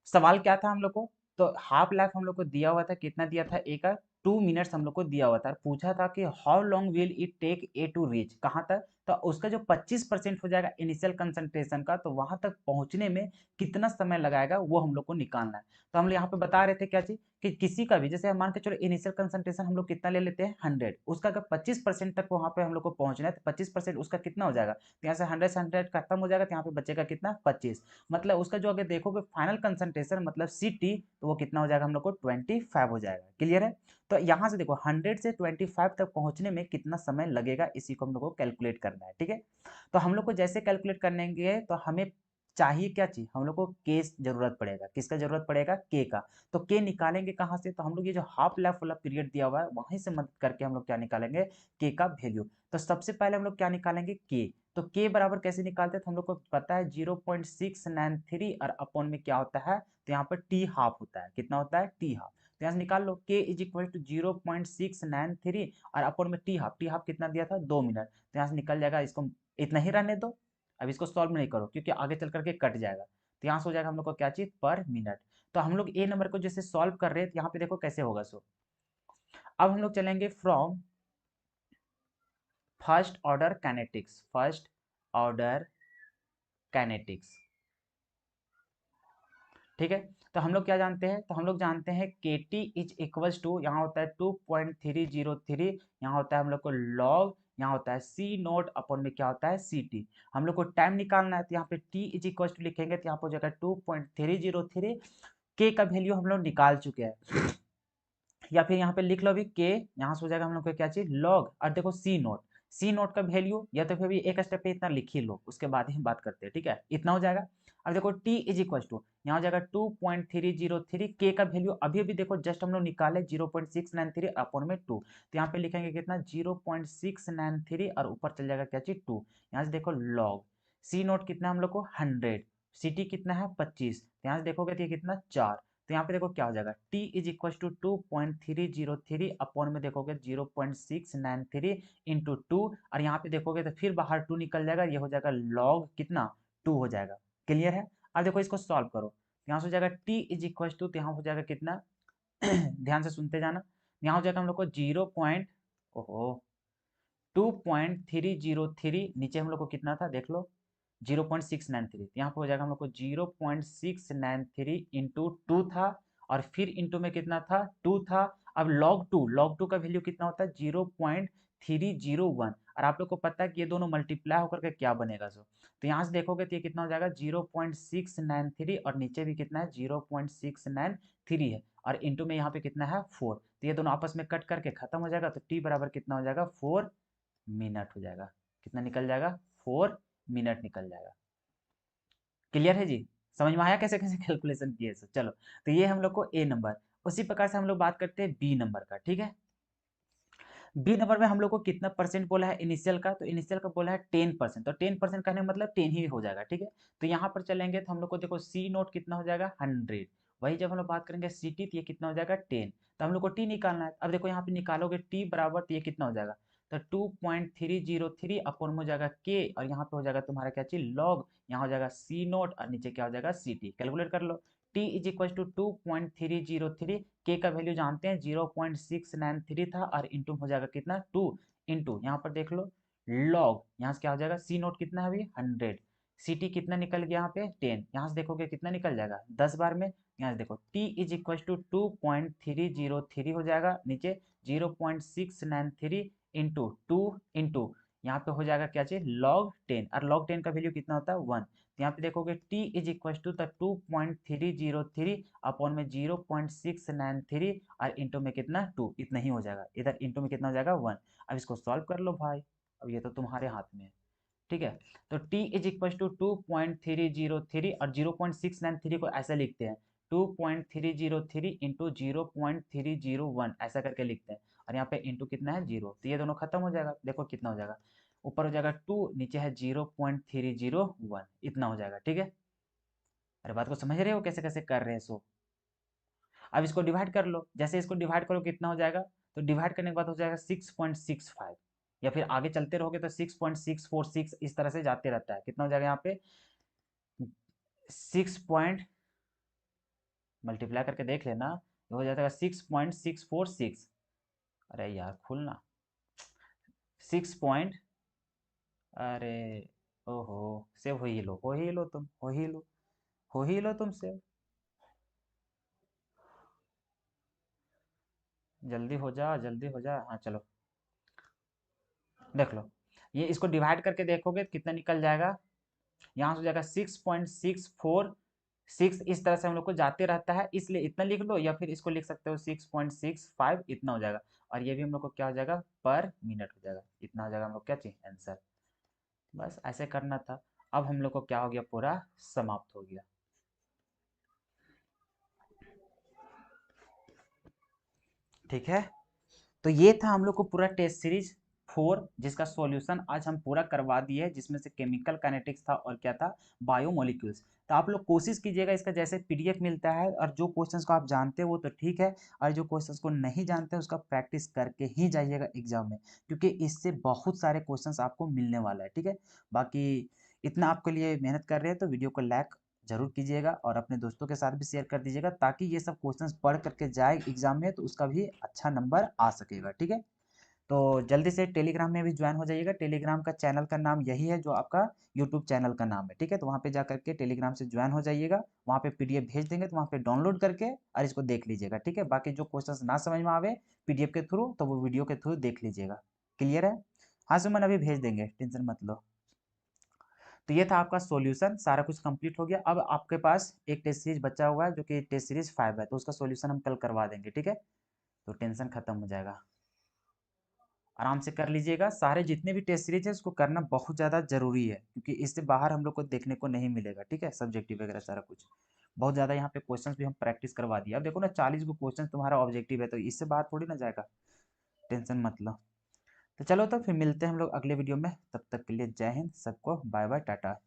सवाल क्या था हम लोग को, तो हाफ लाइफ हम लोग को दिया हुआ था, कितना दिया था ए का 2 मिनट्स हम लोग को दिया हुआ था, पूछा था कि how long will it take A to reach, कहाँ तक, तो उसका जो 25% हो जाएगा इनिशियल कंसंट्रेशन का, तो वहां तक पहुंचने में कितना समय लगाएगा वो हम लोग को निकालना है। तो हम लोग यहाँ पे बता रहे थे क्या चीज, कि किसी का भी, जैसे मान के चलो इनिशियल कंसंट्रेशन हम लोग कितना ले लेते हैं 100, उसका अगर 25% तक वहां पे हम लोग को पहुंचना है तो 25% उसका कितना हो जाएगा, तो यहाँ से 100 से 100 खत्म हो जाएगा, तो यहाँ पे बचेगा कितना 25, मतलब उसका जो अगर देखोगे फाइनल कंसंट्रेशन मतलब Ct, तो वो कितना हो जाएगा हम लोग को 25 हो जाएगा। क्लियर है? तो यहाँ से देखो 100 से 25 तक पहुंचने में कितना समय लगेगा, इसी को हम लोग को कैलकुलेट करना है। ठीक है, तो हम लोग को जैसे कैलकुलेट करेंगे तो हमें चाहिए क्या चीज, हम लोग को के जरूरत पड़ेगा, किसका जरूरत पड़ेगा, के का। तो के निकालेंगे कहाँ से, तो हम लोग ये जो हाफ लाइफ वाला पीरियड दिया हुआ है वहीं से मदद करके हम लोग क्या निकालेंगे, के का वैल्यू। तो सबसे पहले हम लोग क्या निकालेंगे, के। तो के बराबर कैसे निकालते हैं, तो हम लोग को पता है 0.693 और अपॉन में क्या होता है, तो यहाँ पर टी हाफ होता है, कितना होता है, टी हाफ। तो यहाँ से निकाल लो के इज इक्वल टू 0.693 और अपॉन में टी हाफ, टी हाफ कितना दिया था 2 मिनट, तो यहाँ से निकल जाएगा, इसको इतना ही रहने दो, अब इसको सॉल्व नहीं करो क्योंकि आगे चल करके कट जाएगा। तो यहाँ से हो जाएगा हम लोग को क्या चीज, पर मिनट। तो हम लोग ए नंबर को जैसे सॉल्व कर रहे हैं, यहाँ पे देखो कैसे होगा। सो अब हम लोग चलेंगे from first order kinetics, first order kinetics. ठीक है, तो हम लोग क्या जानते हैं, तो हम लोग जानते हैं के टी इज इक्वल्स टू, यहाँ होता है 2.303, यहाँ होता है हम लोग को लॉग, यहाँ होता है सी नोट अपॉन में क्या होता है सी टी। हम लोग को टाइम निकालना है, तो यहाँ पे टी इज इक्वल्स टू लिखेंगे, तो यहाँ पर हो जाएगा 2.303। के का वैल्यू हम लोग निकाल चुके हैं, या फिर यहाँ पे लिख लो अभी के, यहाँ से हो जाएगा हम लोग को क्या चीज, लॉग, और देखो सी नोट, सी नोट का वैल्यू या तो फिर भी एक स्टेप पे इतना लिख ही लो, उसके बाद ही हम बात करते हैं। ठीक है, इतना हो जाएगा। अब देखो टी इज इक्वल टू, यहाँ हो जाएगा 2.303, के का वैल्यू अभी अभी देखो जस्ट हम लोग निकाले 0.693 अपॉन में 2, तो यहाँ पे लिखेंगे कितना 0.693 और ऊपर चल जाएगा क्या चीज 2। यहाँ से देखो लॉग सी नोट कितना हम लोग को 100, सी टी कितना है 25, तो यहाँ से देखोगे तो ये कितना 4। तो यहाँ पे देखो क्या हो जाएगा, t is equal to 2.303 upon में देखोगे 0.693 इंटू 2, और यहाँ पे देखोगे तो फिर बाहर 2 निकल जाएगा, ये हो जाएगा लॉग कितना 2 हो जाएगा। क्लियर है? अब देखो इसको सॉल्व करो, यहाँ से हो जाएगा t इज इक्वल टू, तो यहाँ हो जाएगा कितना ध्यान से सुनते जाना, यहाँ हो जाएगा हम लोग को 2.303, नीचे हम लोग को कितना था देख लो 0.693, यहाँ पे हो जाएगा हम लोग को 0.693 इंटू 2 था, और फिर इंटू में कितना था 2 था। अब लॉग टू का वैल्यू कितना होता है 0.301, और आप लोग को पता है कि ये दोनों मल्टीप्लाई होकर के क्या बनेगा। सो तो यहाँ से देखोगे तो ये कितना हो जाएगा 0.693, और नीचे भी कितना है 0.693 है, और इंटू में यहाँ पे कितना है 4, तो ये दोनों आपस में कट करके खत्म हो जाएगा, तो टी बराबर कितना हो जाएगा 4 मिनट हो जाएगा। कितना निकल जाएगा 4 मिनट निकल जाएगा। क्लियर है जी? समझ में आया कैसे कैसे कैलकुलेशन किए? सो चलो, तो ये हम लोग को ए नंबर। उसी प्रकार से हम लोग बात करते हैं बी नंबर का। ठीक है, बी नंबर में हम लोग को कितना परसेंट बोला है इनिशियल का, तो इनिशियल का बोला है 10%, तो 10% कहने का मतलब 10 ही हो जाएगा। ठीक है, तो यहाँ पर चलेंगे तो हम लोग को देखो सी नोट कितना हो जाएगा 100, वही जब हम लोग बात करेंगे सी टी, तो ये कितना हो जाएगा 10, तो हम लोग को टी निकालना है। अब देखो यहाँ पे निकालोगे टी बराबर, तो ये कितना हो जाएगा, तो 2.303 अपॉन में हो जाएगा के, और यहाँ पे हो जाएगा तुम्हारा क्या चीज लॉग, यहाँ हो जाएगा सी नोट और नीचे क्या हो जाएगा सी टी। कैलकुलेट कर लो, T is equal to 2.303, K का वैल्यू जानते हैं 0.693 था, और इंटू हो जाएगा कितना 2 इंटू यहाँ पर देख लो लॉग, यहाँ से क्या हो जाएगा सी नोट कितना है अभी 100, सी टी कितना निकल गया यहाँ पे 10, यहाँ से देखोगे कितना निकल जाएगा 10 बार में। यहाँ से देखो टी इज इक्वल टू 2.303 हो जाएगा, नीचे 0.693 इंटू 2 इंटू यहाँ पे हो जाएगा क्या चीज लॉग 10, और लॉग 10 का वैल्यू कितना होता है 1, तो यहाँ पे देखोगे t is equal to 2.303 upon में 0.693 और इंटू में कितना 2, इतना ही हो जाएगा, इधर इंटू में कितना हो जाएगा 1। अब इसको सॉल्व कर लो भाई, अब ये तो तुम्हारे हाथ में है। ठीक है, तो t इज इक्वल टू 2.303 और 0.693 को ऐसा लिखते हैं 2.303 इंटू 0.301 ऐसा करके लिखते हैं, और यहाँ पे इंटू कितना है 0, तो ये दोनों खत्म हो जाएगा। देखो कितना हो जाएगा, ऊपर हो जाएगा 2, नीचे है 0.301, इतना हो जाएगा। ठीक है, अरे बात को समझ रहे हो कैसे कैसे कर रहे हैं? सो अब इसको डिवाइड कर लो, जैसे इसको डिवाइड करो कितना हो जाएगा, तो डिवाइड करने के बाद हो जाएगा 6.65, या फिर आगे चलते रहोगे तो 6.646 इस तरह से जाते रहता है। कितना हो जाएगा यहाँ पे 6 मल्टीप्लाई करके देख लेना, ये हो जाएगा 6.646, अरे यार खुलना 6 पॉइंट, अरे ओहो, सेव हो ही लो, हो ही लो तुम, हो ही लो, हो ही लो तुम सेव। जल्दी हो जा, जल्दी हो जा। हाँ चलो देख लो, ये इसको डिवाइड करके देखोगे तो कितना निकल जाएगा, यहाँ से हो जाएगा 6.646। इस तरह से हम लोग को जाते रहता है, इसलिए इतना लिख लो, या फिर इसको लिख सकते हो 6.65, इतना हो जाएगा। और ये भी हम लोग को क्या हो जाएगा, पर मिनट हो जाएगा, इतना हो जाएगा हम लोग क्या चाहिए आंसर। बस ऐसे करना था। अब हम लोग को क्या हो गया, पूरा समाप्त हो गया। ठीक है, तो ये था हम लोग को पूरा टेस्ट सीरीज 4, जिसका सॉल्यूशन आज हम पूरा करवा दिए, जिसमें से केमिकल काइनेटिक्स था और क्या था, बायोमोलिक्यूल्स। तो आप लोग कोशिश कीजिएगा इसका, जैसे पीडीएफ मिलता है, और जो क्वेश्चंस को आप जानते हो वो तो ठीक है, और जो क्वेश्चंस को नहीं जानते उसका प्रैक्टिस करके ही जाइएगा एग्जाम में, क्योंकि इससे बहुत सारे क्वेश्चंस आपको मिलने वाला है। ठीक है, बाकी इतना आपके लिए मेहनत कर रहे हैं तो वीडियो को लाइक जरूर कीजिएगा, और अपने दोस्तों के साथ भी शेयर कर दीजिएगा, ताकि ये सब क्वेश्चंस पढ़ करके जाए एग्जाम में तो उसका भी अच्छा नंबर आ सकेगा। ठीक है, तो जल्दी से टेलीग्राम में भी ज्वाइन हो जाइएगा। टेलीग्राम का चैनल का नाम यही है जो आपका यूट्यूब चैनल का नाम है। ठीक है, तो वहाँ पे जा करके टेलीग्राम से ज्वाइन हो जाइएगा, वहाँ पे पीडीएफ भेज देंगे, तो वहाँ पे डाउनलोड करके और इसको देख लीजिएगा। ठीक है, बाकी जो क्वेश्चंस ना समझ में आवे पीडीएफ के थ्रू, तो वो वीडियो के थ्रू देख लीजिएगा। क्लियर है? हाँ सुमन, अभी भेज देंगे, टेंशन मत लो। तो ये था आपका सॉल्यूशन, सारा कुछ कंप्लीट हो गया। अब आपके पास एक टेस्ट सीरीज बचा हुआ है जो कि टेस्ट सीरीज 5 है, तो उसका सॉल्यूशन हम कल करवा देंगे। ठीक है, तो टेंशन खत्म हो जाएगा। आराम से कर लीजिएगा, सारे जितने भी टेस्ट सीरीज है उसको करना बहुत ज़्यादा जरूरी है, क्योंकि इससे बाहर हम लोग को देखने को नहीं मिलेगा। ठीक है, सब्जेक्टिव वगैरह सारा कुछ बहुत ज़्यादा यहाँ पे क्वेश्चंस भी हम प्रैक्टिस करवा दिए। अब देखो ना, 40 को क्वेश्चन तुम्हारा ऑब्जेक्टिव है, तो इससे बाहर थोड़ी ना जाएगा, टेंशन मत लो। तो चलो, तो फिर मिलते हैं हम लोग अगले वीडियो में, तब तक के लिए जय हिंद, सबको बाय बाय टाटा।